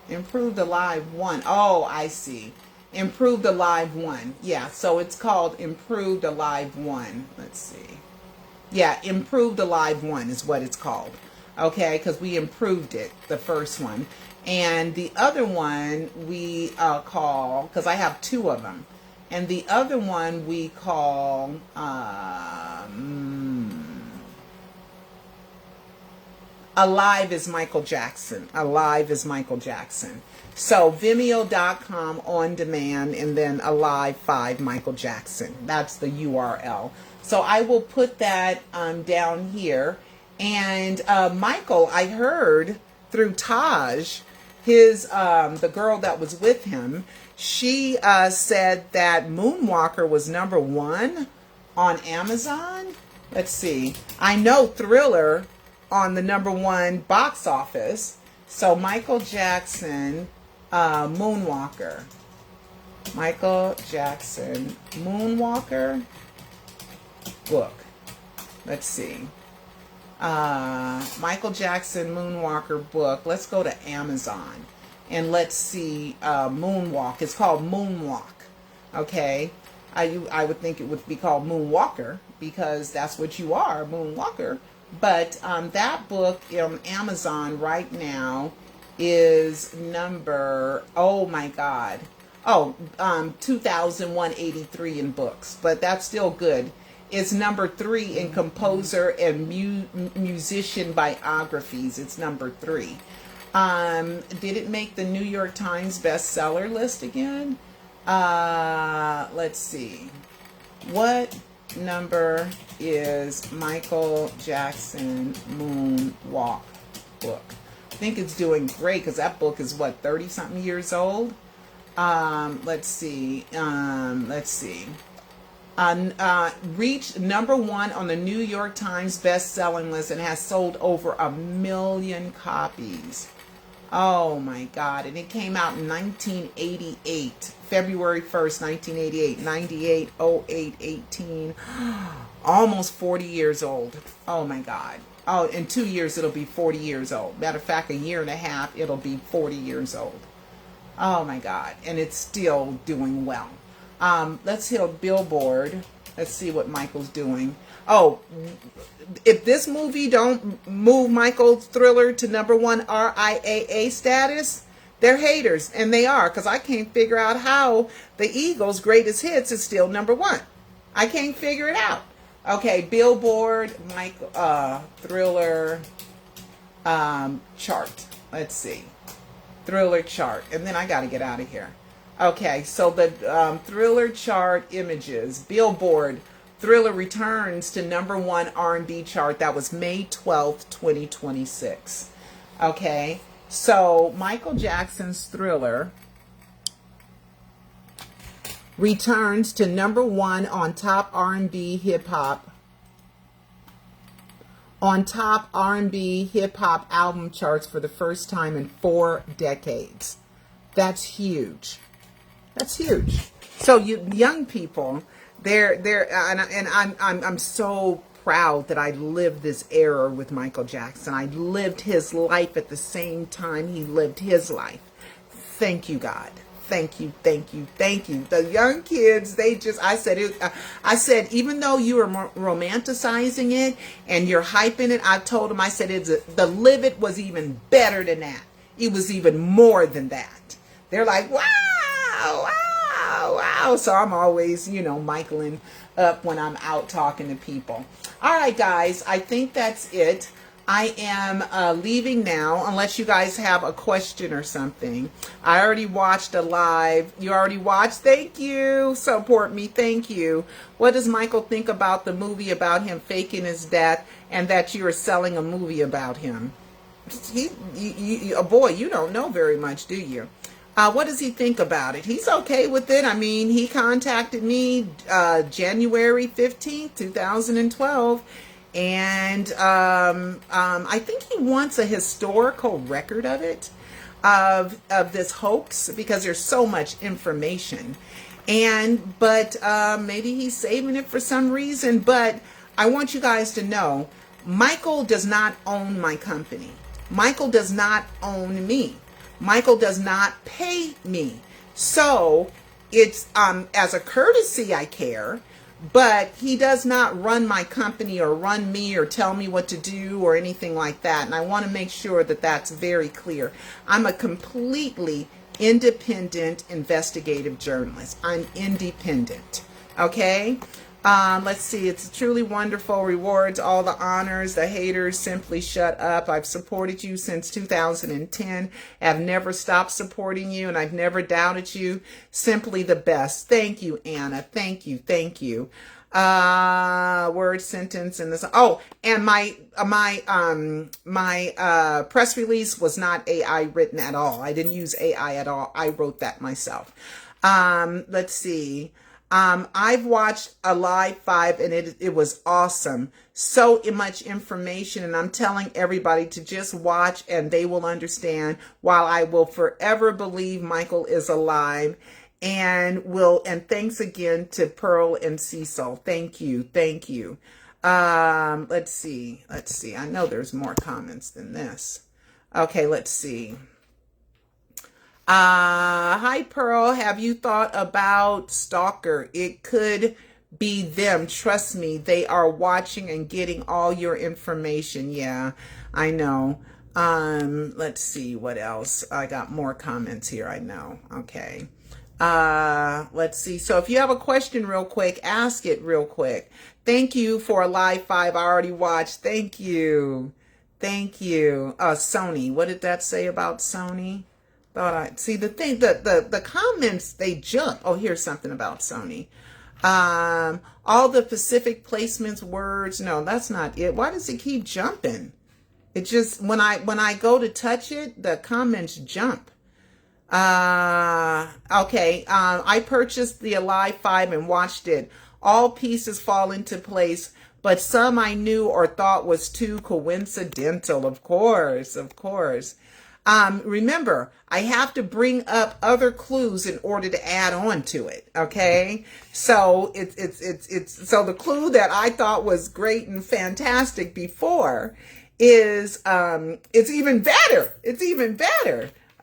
Improved Alive 1. Oh, I see. Improved Alive 1. Yeah, so it's called Improved Alive 1. Let's see. Yeah, Improved Alive 1 is what it's called. Okay, because we improved it, the first one. And the other one we call, because I have 2 of them. And the other one we call, Alive Is Michael Jackson. Alive Is Michael Jackson. So Vimeo.com on demand, and then Alive 5 Michael Jackson. That's the URL. So I will put that down here. And Michael, I heard through Taj, the girl that was with him, she said that Moonwalker was #1 on Amazon. Let's see. I know Thriller on the #1 box office. So Michael Jackson, Moonwalker. Michael Jackson, Moonwalker book. Let's see. Michael Jackson, Moonwalker book. Let's go to Amazon and let's see. Moonwalk. It's called Moonwalk. Okay. I would think it would be called Moonwalker because that's what you are, a Moonwalker. But that book on Amazon right now is number, oh my God, 2,183 in books, but that's still good. It's #3 in composer and musician biographies. It's #3. Did it make the New York Times bestseller list again? Let's see. What number is Michael Jackson Moonwalk book? I think it's doing great because that book is what, 30-something years old? Let's see. Reached #1 on the New York Times best-selling list and has sold over 1 million copies. Oh my God. And it came out in 1988, February 1st, 1988, 98, 08, 18, almost 40 years old. Oh my God. Oh, in 2 years, it'll be 40 years old. Matter of fact, a year and a half, it'll be 40 years old. Oh my God. And it's still doing well. Let's hit Billboard. Let's see what Michael's doing. Oh, if this movie don't move Michael's Thriller to #1 RIAA status, they're haters, and they are, because I can't figure out how the Eagles' Greatest Hits is still #1. I can't figure it out. Okay, Billboard, Michael, Thriller, chart. Let's see. Thriller chart, and then I got to get out of here. Okay, so the Thriller chart images. Billboard, Thriller returns to #1 R&B chart. That was May 12th, 2026. Okay, so Michael Jackson's Thriller returns to #1 on top R&B hip hop album charts for the first time in 4 decades. That's huge. That's huge. So you young people, I'm so proud that I lived this era with Michael Jackson. I lived his life at the same time he lived his life. Thank you, God. Thank you, thank you, thank you. The young kids, I said, even though you are romanticizing it and you're hyping it, I told them, I said, the Live It was even better than that. It was even more than that. They're like, wow, wow, wow. So I'm always, Michaeling up when I'm out talking to people. All right, guys, I think that's it. I am leaving now, unless you guys have a question or something. I already watched a live. You already watched? Thank you. Support me. Thank you. What does Michael think about the movie about him faking his death and that you are selling a movie about him? Boy, you don't know very much, do you? What does he think about it? He's okay with it. I mean, he contacted me January 15th, 2012. And I think he wants a historical record of it, of this hoax, because there's so much information. But maybe he's saving it for some reason. But I want you guys to know, Michael does not own my company. Michael does not own me. Michael does not pay me. So it's as a courtesy, I care. But he does not run my company or run me or tell me what to do or anything like that. And I want to make sure that that's very clear. I'm a completely independent investigative journalist. I'm independent. Okay? Let's see. It's truly wonderful. Rewards all the honors. The haters simply shut up. I've supported you since 2010. I've never stopped supporting you, and I've never doubted you. Simply the best. Thank you, Anna. Thank you. Thank you. Word, sentence, and this. Oh, and my press release was not AI written at all. I didn't use AI at all. I wrote that myself. Let's see. I've watched a live 5 and it was awesome. So much information, and I'm telling everybody to just watch and they will understand, while I will forever believe Michael is alive. And thanks again to Pearl and Cecil. Thank you. Thank you. Let's see. I know there's more comments than this. Okay, let's see. Hi, Pearl. Have you thought about Stalker? It could be them. Trust me, they are watching and getting all your information. Yeah, I know. Let's see what else. I got more comments here. I know. Okay. Let's see. So if you have a question real quick, ask it real quick. Thank you for a live 5 I already watched. Thank you. Thank you. Sony. What did that say about Sony? See the thing, the comments, they jump. Oh, here's something about Sony. All the Pacific placements words. No, that's not it. Why does it keep jumping? It just, when I go to touch it, the comments jump. Okay. I purchased the Alive 5 and watched it. All pieces fall into place, but some I knew or thought was too coincidental. Of course. Remember, I have to bring up other clues in order to add on to it. Okay. So so the clue that I thought was great and fantastic before is, it's even better.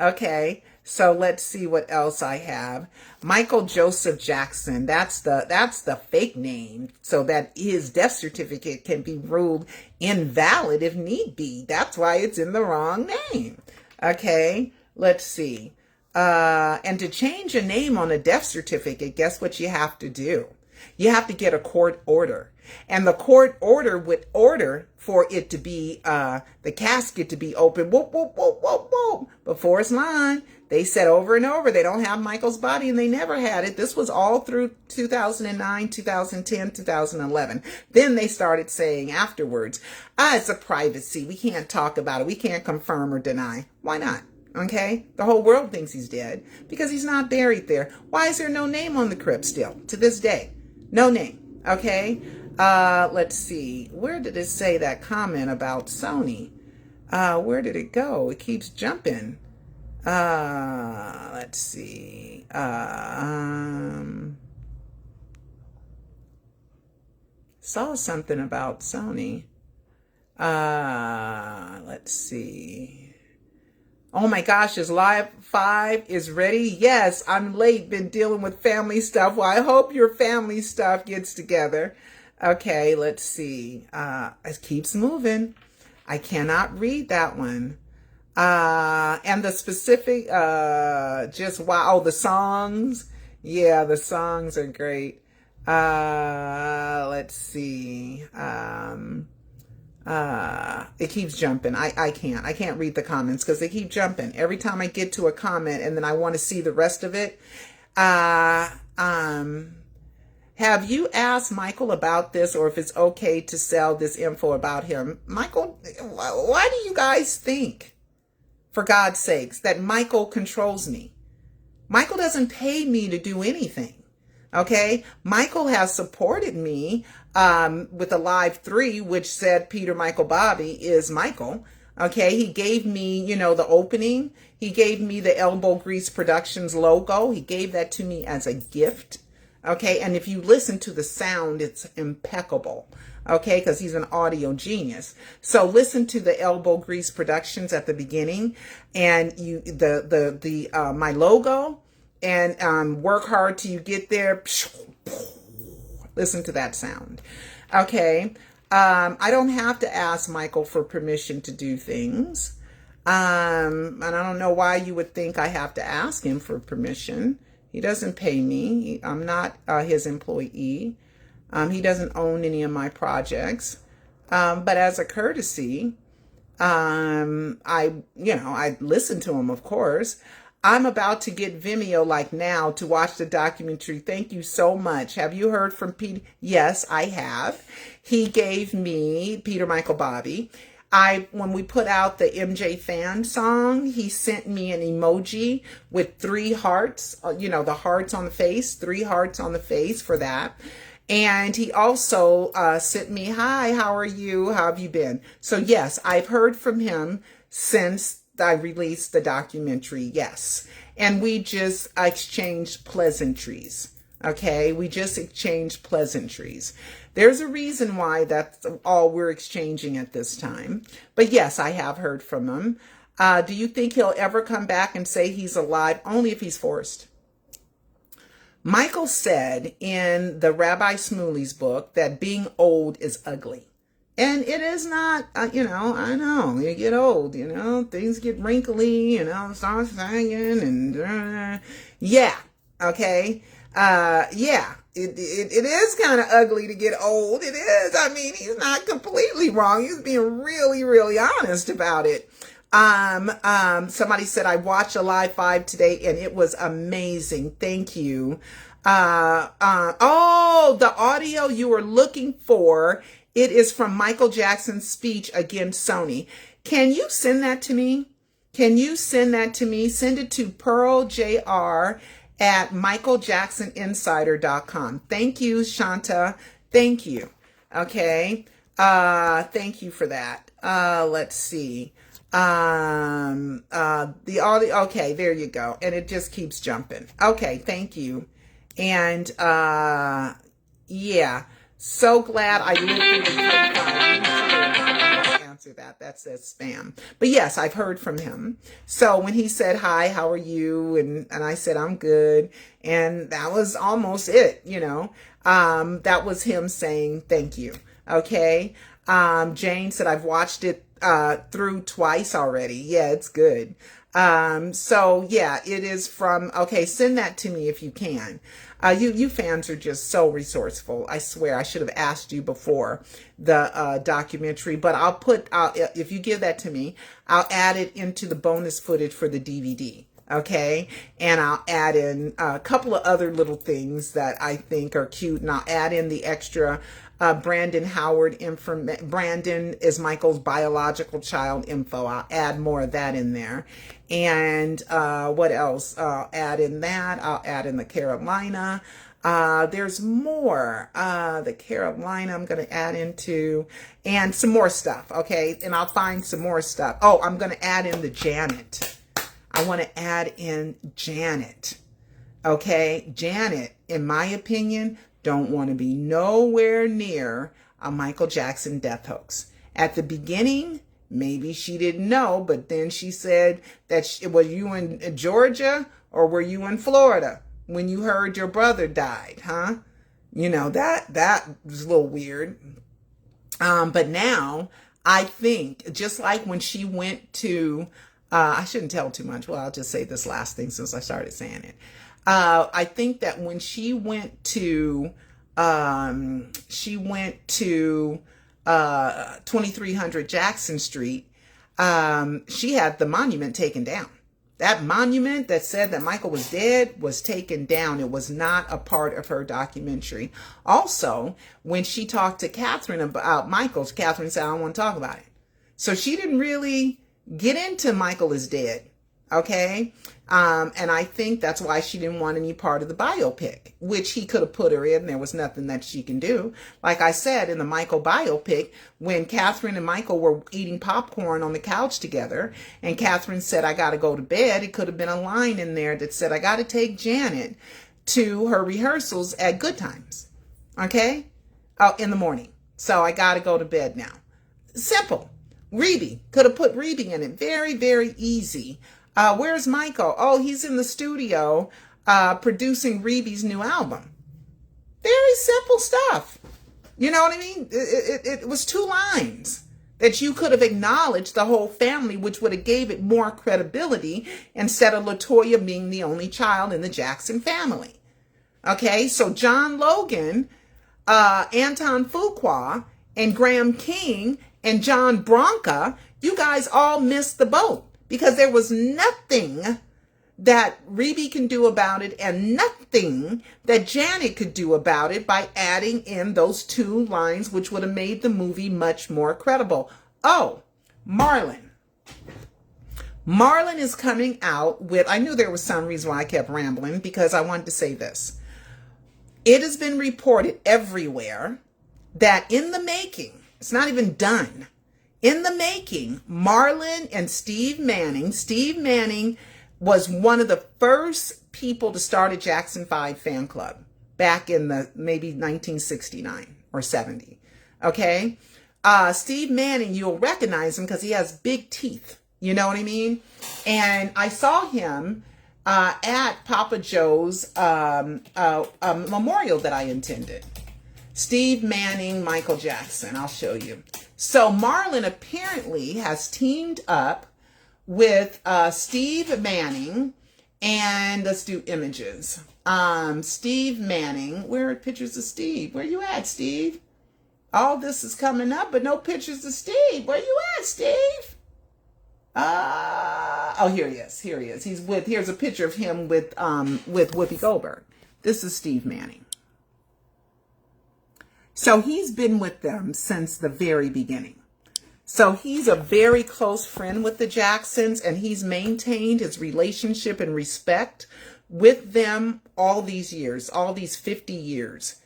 Okay. So let's see what else I have. Michael Joseph Jackson. That's the fake name, so that his death certificate can be ruled invalid if need be. That's why it's in the wrong name. Okay, let's see. And to change a name on a death certificate, guess what you have to do? You have to get a court order. And the court order would order for it to be, the casket to be open, whoop, whoop, whoop, whoop, whoop, before it's lying. They said over and over, they don't have Michael's body, and they never had it. This was all through 2009, 2010, 2011. Then they started saying afterwards, it's a privacy. We can't talk about it. We can't confirm or deny. Why not? Okay? The whole world thinks he's dead because he's not buried there. Why is there no name on the crypt still to this day? No name. Okay? Let's see. Where did it say that comment about Sony? Where did it go? It keeps jumping. Let's see. Saw something about Sony. Let's see. Oh my gosh, is Live 5 is ready? Yes, I'm late, been dealing with family stuff. Well, I hope your family stuff gets together. Okay, let's see. It keeps moving. I cannot read that one. And the specific, just wow, the songs. Yeah, the songs are great. Let's see. It keeps jumping. I can't read the comments because they keep jumping. Every time I get to a comment and then I want to see the rest of it. Have you asked Michael about this, or if it's okay to sell this info about him? Michael, why do you guys think, for God's sakes, that Michael controls me? Michael doesn't pay me to do anything. Okay? Michael has supported me with a Live 3, which said Peter Michael Bobby is Michael. Okay? He gave me, the opening. He gave me the Elbow Grease Productions logo. He gave that to me as a gift. Okay? And if you listen to the sound, it's impeccable. Okay? Because he's an audio genius. So listen to the Elbow Grease Productions at the beginning, and my logo, and work hard till you get there. Listen to that sound. Okay. I don't have to ask Michael for permission to do things. And I don't know why you would think I have to ask him for permission. He doesn't pay me. I'm not his employee. He doesn't own any of my projects. But as a courtesy, I listen to him, of course. I'm about to get Vimeo like now to watch the documentary. Thank you so much. Have you heard from Peter? Yes, I have. He gave me Peter Michael Bobby. When we put out the MJ fan song, he sent me an emoji with 3 hearts, the hearts on the face, 3 hearts on the face for that. And he also sent me, hi, how are you? How have you been? So yes, I've heard from him since I released the documentary, yes. And we just exchanged pleasantries, okay? We just exchanged pleasantries. There's a reason why that's all we're exchanging at this time. But yes, I have heard from him. Do you think he'll ever come back and say he's alive? Only if he's forced. Michael said in the Rabbi Smuley's book that being old is ugly. And it is not, I know, you get old, things get wrinkly, start sagging and, yeah, okay, yeah, it is kind of ugly to get old. It is. I mean, he's not completely wrong. He's being really, really honest about it. Somebody said, I watched a Live 5 today and it was amazing. Thank you. The audio you were looking for, it is from Michael Jackson's speech against Sony. Can you send that to me? Send it to pearljr@michaeljacksoninsider.com. Thank you, Shanta. Thank you. Okay. Thank you for that. Let's see. The audio. Okay, there you go. And it just keeps jumping. Okay. Thank you. And, yeah. So glad I lived through the answer that. That says spam. But yes, I've heard from him. So when he said, hi, how are you? And I said, I'm good. And that was almost it, you know. That was him saying thank you. Okay. Jane said, I've watched it through twice already. Yeah, it's good. So yeah, it is from, okay, send that to me if you can. You fans are just so resourceful. I swear I should have asked you before the documentary, but I'll put, if you give that to me, I'll add it into the bonus footage for the DVD. Okay. And I'll add in a couple of other little things that I think are cute, and I'll add in the extra Brandon Howard Brandon is Michael's biological child info. I'll add more of that in there. And what else? I'll add in that. I'll add in the Carolina. There's more. The Carolina I'm going to add into, and some more stuff. Okay. And I'll find some more stuff. Oh, I'm going to add in the Janet. I want to add in Janet. Okay. Janet, in my opinion, don't want to be nowhere near a Michael Jackson death hoax. At the beginning, maybe she didn't know, but then she said that were you in Georgia or were you in Florida when you heard your brother died, huh? You know, that was a little weird. But now I think, just like when she went to, I shouldn't tell too much. Well, I'll just say this last thing since I started saying it. I think that when she went to 2300 Jackson Street, she had the monument taken down. That monument that said that Michael was dead was taken down. It was not a part of her documentary. Also, when she talked to Catherine about Michael, Catherine said, I don't want to talk about it. So she didn't really get into Michael is dead. Okay. And I think that's why she didn't want any part of the biopic, which he could have put her in. There was nothing that she can do. Like I said, in the Michael biopic, when Catherine and Michael were eating popcorn on the couch together, and Catherine said, I got to go to bed, it could have been a line in there that said, I got to take Janet to her rehearsals at Good Times. Okay. Oh, in the morning. So I got to go to bed now. Simple. Reby. Could have put Reby in it. Very, very easy. Where's Michael? Oh, he's in the studio producing Reby's new album. Very simple stuff. You know what I mean? It was 2 lines that you could have acknowledged the whole family, which would have gave it more credibility instead of LaToya being the only child in the Jackson family. Okay, so John Logan, Anton Fuqua, and Graham King, and John Branca, you guys all missed the boat. Because there was nothing that Reby can do about it and nothing that Janet could do about it by adding in those 2 lines, which would have made the movie much more credible. Oh, Marlon. Marlon is coming out with, I knew there was some reason why I kept rambling because I wanted to say this. It has been reported everywhere that in the making, it's not even done, in the making, Marlon and Steve Manning was one of the first people to start a Jackson 5 fan club back in the maybe 1969 or 70. Okay. Steve Manning, you'll recognize him because he has big teeth. You know what I mean? And I saw him at Papa Joe's memorial that I attended. Steve Manning, Michael Jackson. I'll show you. So Marlon apparently has teamed up with Steve Manning, and let's do images. Steve Manning. Where are pictures of Steve? Where you at, Steve? All this is coming up, but no pictures of Steve. Where you at, Steve? Oh, here he is. Here he is. Here's a picture of him with Whoopi Goldberg. This is Steve Manning. So he's been with them since the very beginning. So he's a very close friend with the Jacksons, and he's maintained his relationship and respect with them all these years, all these 50 years,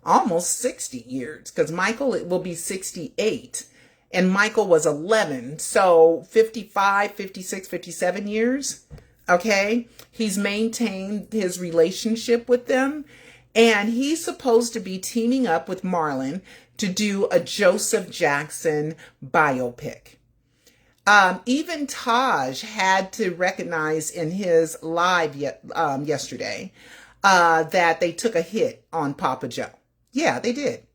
almost 60 years, because Michael will be 68 and Michael was 11. So 55, 56, 57 years. Okay. He's maintained his relationship with them. And he's supposed to be teaming up with Marlon to do a Joseph Jackson biopic. Even Taj had to recognize in his live yesterday that they took a hit on Papa Joe. Yeah, they did.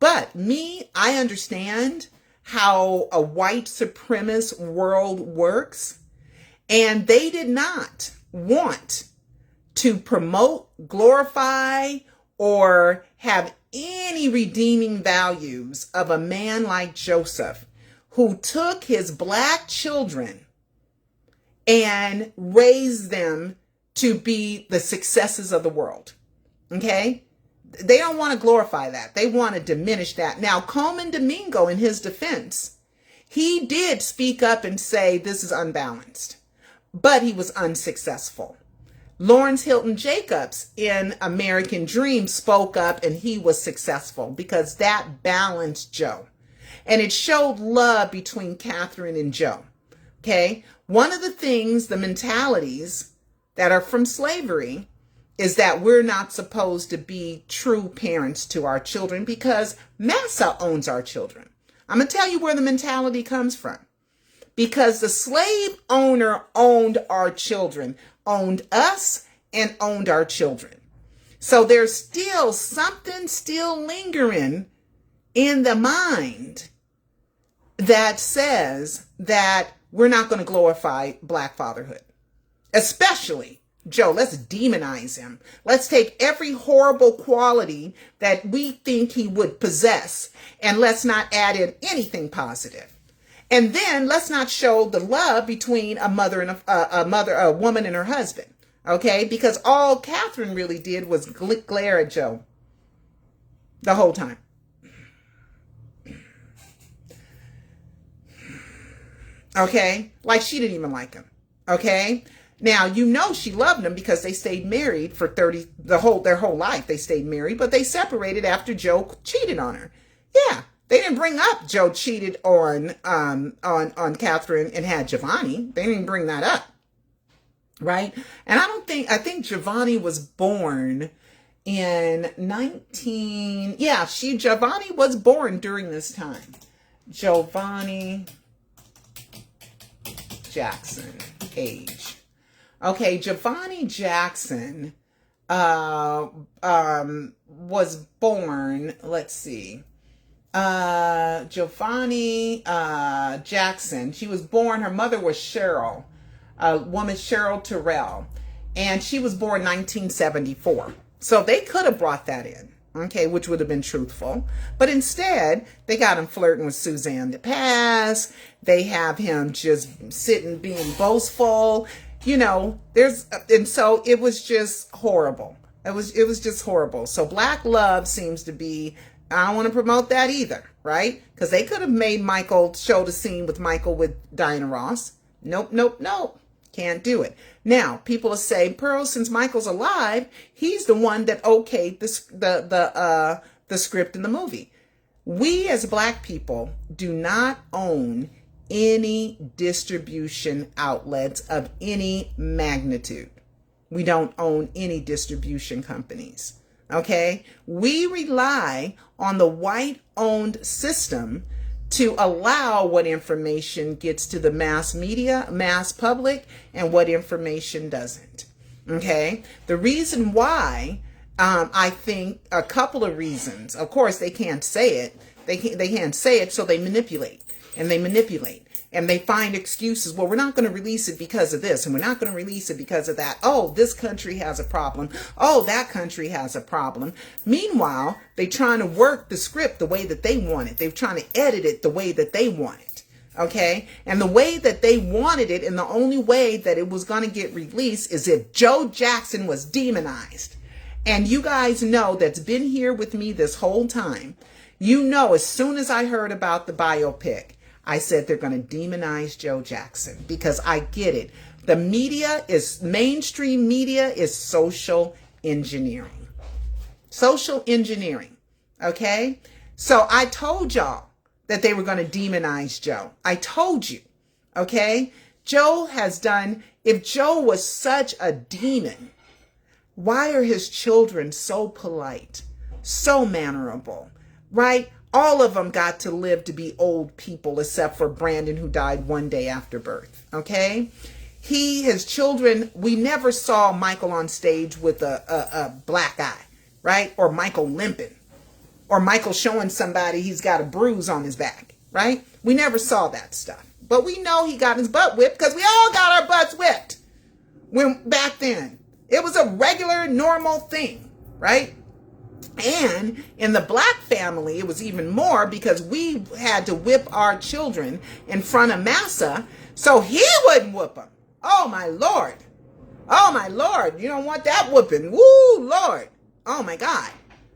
But I understand how a white supremacist world works, and they did not want to promote, glorify, or have any redeeming values of a man like Joseph, who took his black children and raised them to be the successes of the world. Okay? They don't want to glorify that. They want to diminish that. Now, Coleman Domingo, in his defense, he did speak up and say this is unbalanced, but he was unsuccessful. Lawrence Hilton Jacobs in American Dream spoke up and he was successful because that balanced Joe. And it showed love between Catherine and Joe. Okay? One of the things, the mentalities that are from slavery, is that we're not supposed to be true parents to our children because Massa owns our children. I'm going to tell you where the mentality comes from. Because the slave owner owned our children, owned us, and owned our children. So there's still something still lingering in the mind that says that we're not going to glorify black fatherhood. Especially Joe. Let's demonize him. Let's take every horrible quality that we think he would possess, and let's not add in anything positive. And then let's not show the love between a mother and a woman and her husband. Okay? Because all Catherine really did was glare at Joe the whole time. Okay? Like she didn't even like him. Okay? Now, you know she loved him because they stayed married for their whole life. They stayed married, but they separated after Joe cheated on her. Yeah. They didn't bring up Joe cheated on Catherine and had Giovanni. They didn't bring that up. Right? And I think Giovanni was born in Giovanni was born during this time. Giovanni Jackson, age. Okay, Giovanni Jackson was born, let's see. Giovanni Jackson. She was born, her mother was Cheryl, Cheryl Terrell, and she was born 1974. So they could have brought that in, okay, which would have been truthful. But instead, they got him flirting with Suzanne DePaz. They have him just sitting being boastful. You know, and so it was just horrible. It was just horrible. So black love seems to be, I don't want to promote that either, right? Because they could have made Michael show the scene with Michael with Diana Ross. Nope. Can't do it. Now, people will say, Pearl, since Michael's alive, he's the one that okayed the script in the movie. We as black people do not own any distribution outlets of any magnitude. We don't own any distribution companies. Okay? We rely on the white-owned system to allow what information gets to the mass media, mass public, and what information doesn't. Okay? The reason why, I think a couple of reasons. Of course, they can't say it. They can't say it, so they manipulate. And they find excuses. Well, we're not going to release it because of this, and we're not going to release it because of that. Oh, this country has a problem. Oh, that country has a problem. Meanwhile, they're trying to work the script the way that they want it. They're trying to edit it the way that they want it. Okay? And the way that they wanted it, and the only way that it was going to get released is if Joe Jackson was demonized. And you guys know that's been here with me this whole time. You know, as soon as I heard about the biopic, I said they're going to demonize Joe Jackson because I get it. The mainstream media is social engineering. Social engineering. Okay? So I told y'all that they were going to demonize Joe. I told you. Okay? Joe has done, if Joe was such a demon, why are his children so polite, so mannerable, right? All of them got to live to be old people except for Brandon, who died one day after birth, okay? His children, we never saw Michael on stage with a black eye, right? Or Michael limping, or Michael showing somebody he's got a bruise on his back, right? We never saw that stuff. But we know he got his butt whipped because we all got our butts whipped back then. It was a regular, normal thing, right? And in the black family, it was even more because we had to whip our children in front of massa so he wouldn't whoop them. Oh, my Lord. Oh, my Lord. You don't want that whooping. Woo, Lord. Oh, my God.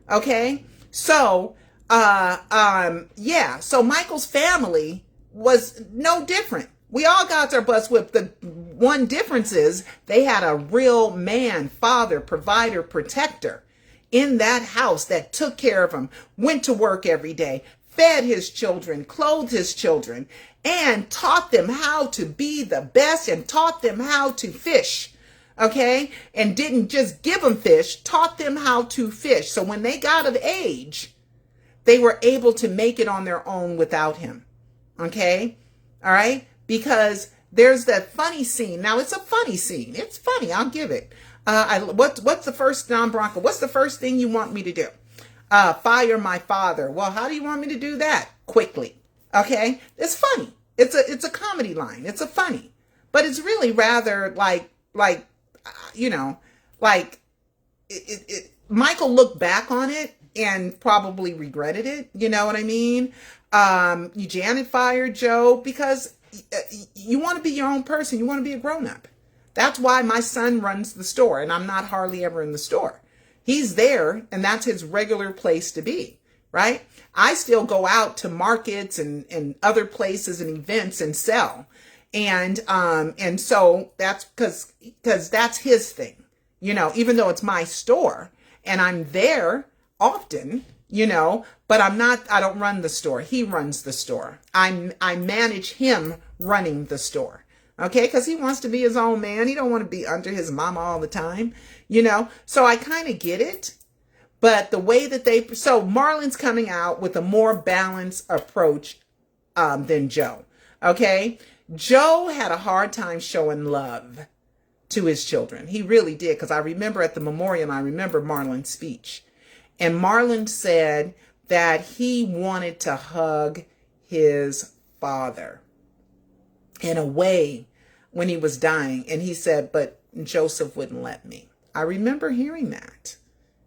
Okay. So, yeah. So Michael's family was no different. We all got our butts whipped. The one difference is they had a real man, father, provider, protector in that house that took care of him, went to work every day, fed his children, clothed his children, and taught them how to be the best and taught them how to fish, okay? And didn't just give them fish, taught them how to fish. So when they got of age, they were able to make it on their own without him, okay? All right? Because there's that funny scene. Now, it's a funny scene. It's funny. I'll give it. What's the first, John Branca, what's the first thing you want me to do? Fire my father. Well, how do you want me to do that? Quickly. Okay? It's funny. It's a comedy line. It's a funny. But it's really rather Michael looked back on it and probably regretted it. You know what I mean? Janet fired Joe because you want to be your own person. You want to be a grown-up. That's why my son runs the store, and I'm not hardly ever in the store. He's there, and that's his regular place to be, right? I still go out to markets and other places and events and sell. And so that's because that's his thing, you know, even though it's my store and I'm there often, you know, but I don't run the store. He runs the store. I manage him running the store. Okay, because he wants to be his own man. He don't want to be under his mama all the time, you know. So I kind of get it. But the way that so Marlon's coming out with a more balanced approach than Joe. Okay, Joe had a hard time showing love to his children. He really did, because I remember at the memorial, I remember Marlon's speech. And Marlon said that he wanted to hug his father in a way when he was dying. And he said, but Joseph wouldn't let me. I remember hearing that.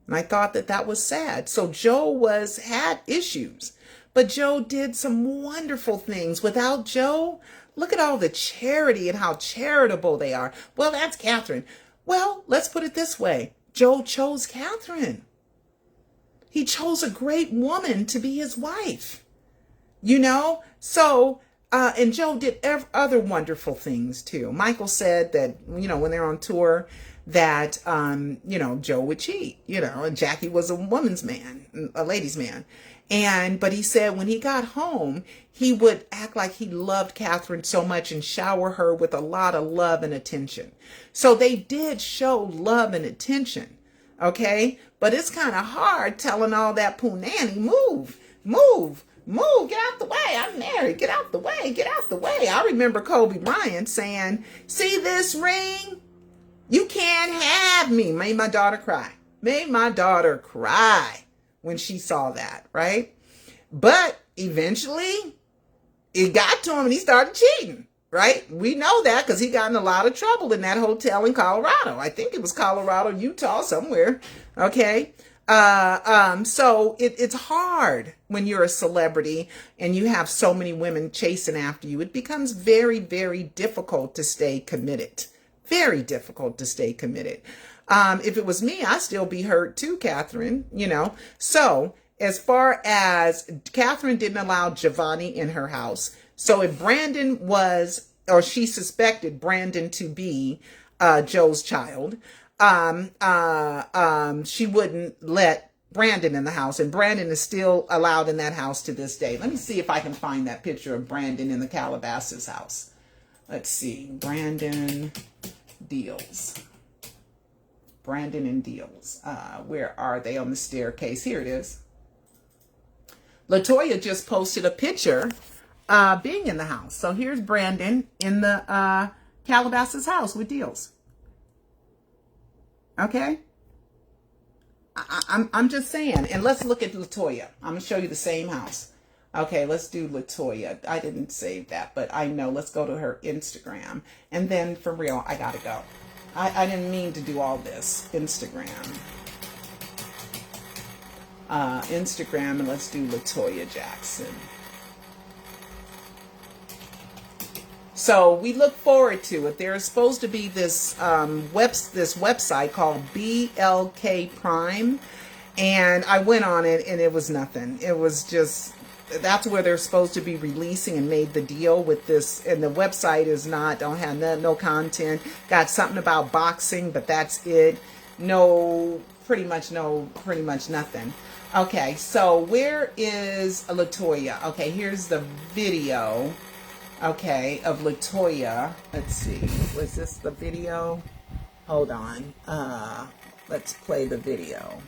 And I thought that was sad. So Joe had issues, but Joe did some wonderful things. Without Joe, look at all the charity and how charitable they are. Well, that's Catherine. Well, let's put it this way. Joe chose Catherine. He chose a great woman to be his wife, you know? So, and Joe did other wonderful things too. Michael said that, you know, when they're on tour, that, you know, Joe would cheat, you know, and Jackie was a woman's man, a ladies' man. But he said when he got home, he would act like he loved Catherine so much and shower her with a lot of love and attention. So they did show love and attention. Okay. But it's kind of hard telling all that punani, move, get out the way. I'm married. Get out the way. Get out the way. I remember Kobe Bryant saying, see this ring? You can't have me. Made my daughter cry. Made my daughter cry when she saw that, right? But eventually it got to him and he started cheating, right? We know that because he got in a lot of trouble in that hotel in Colorado. I think it was Colorado, Utah, somewhere. Okay. So it's hard when you're a celebrity and you have so many women chasing after you. It becomes very, very difficult to stay committed. Very difficult to stay committed. If it was me, I'd still be hurt too, Catherine, you know. So as far as Catherine didn't allow Giovanni in her house. So if Brandon was, or she suspected Brandon to be Joe's child, she wouldn't let Brandon in the house, and Brandon is still allowed in that house to this day. Let me see if I can find that picture of Brandon in the Calabasas house. Let's see, Brandon Deals. Brandon and Deals. Where are they on the staircase? Here it is. LaToya just posted a picture being in the house. So here's Brandon in the Calabasas house with Deals. Okay. I'm just saying. And let's look at LaToya. I'm going to show you the same house. Okay, let's do LaToya. I didn't save that, but I know. Let's go to her Instagram. And then for real, I got to go. I didn't mean to do all this. Instagram. Instagram, and let's do LaToya Jackson. So we look forward to it. There's supposed to be this website called BLK Prime, and I went on it and it was nothing. It was just, that's where they're supposed to be releasing and made the deal with this, and the website is not, don't have no content. Got something about boxing, but that's it. No, pretty much nothing. Okay, so where is LaToya? Okay, here's the video. Okay, of LaToya. Let's see. Was this the video? Hold on. Let's play the video.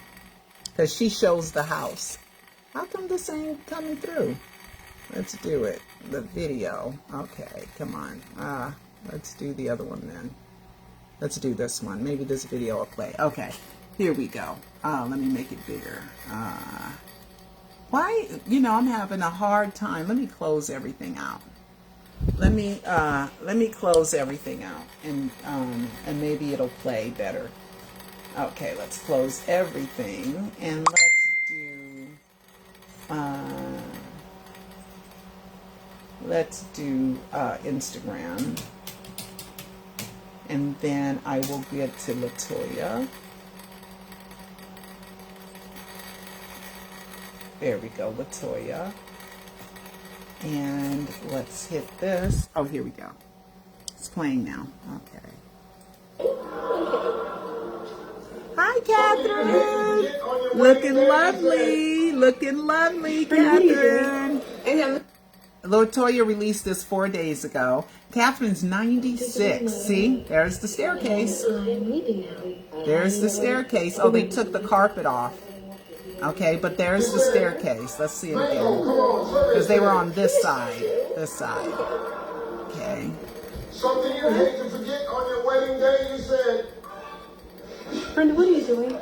Because she shows the house. How come this ain't coming through? Let's do it. The video. Okay, come on. Let's do the other one then. Let's do this one. Maybe this video will play. Okay, here we go. Let me make it bigger. Why? You know, I'm having a hard time. Let me close everything out. Let me close everything out, and maybe it'll play better. Okay, let's close everything, and let's do Instagram, and then I will get to LaToya. There we go, LaToya. And let's hit this. Oh, here we go. It's playing now. Okay. Hi, Catherine. Looking lovely. Looking lovely, Catherine. LaToya released this 4 days ago. Catherine's 96. See? There's the staircase. There's the staircase. Oh, they took the carpet off. Okay, but there's the staircase. Let's see it again. Because they were on this side. This side. Okay. Something you hate to forget on your wedding day, you said. Brenda, what are you doing?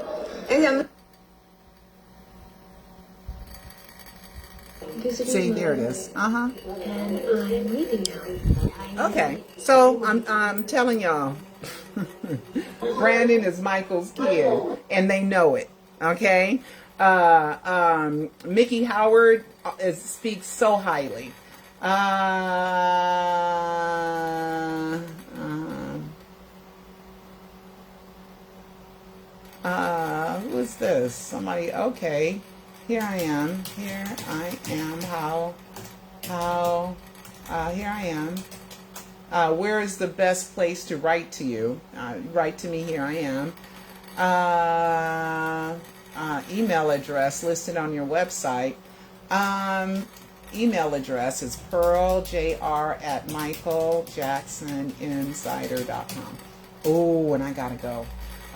See, there it is. And I'm leaving now. Okay, so I'm telling y'all, Brandon is Michael's kid, and they know it. Okay. Mickey Howard speaks so highly. Who is this? Somebody. Okay, here I am. Here I am. Here I am. Where is the best place to write to you? Write to me. Here I am. Email address listed on your website. Email address is pearljr@michaeljacksoninsider.com. Oh, and I gotta go.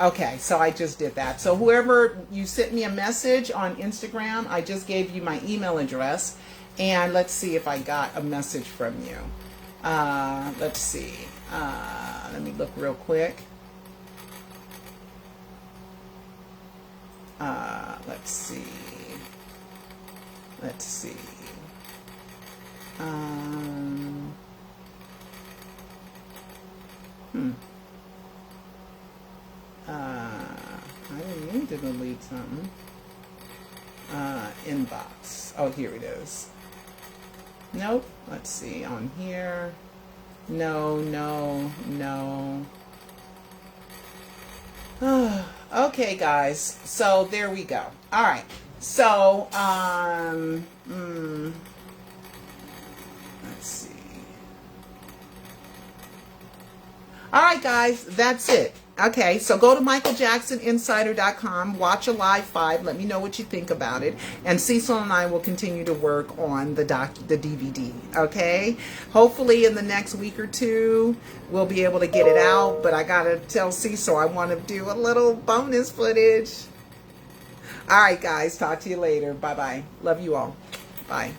Okay, so I just did that. So whoever you sent me a message on Instagram, I just gave you my email address, and let's see if I got a message from you. Let's see. Let me look real quick. Let's see. I didn't mean to delete something. Inbox. Oh, here it is. Nope. Let's see. On here. No. Okay, guys. So there we go. All right. So, let's see. All right, guys. That's it. Okay, so go to michaeljacksoninsider.com, watch a live 5, let me know what you think about it, and Cecil and I will continue to work on the DVD, okay? Hopefully in the next week or two, we'll be able to get it out, but I gotta tell Cecil I want to do a little bonus footage. All right, guys, talk to you later. Bye-bye. Love you all. Bye.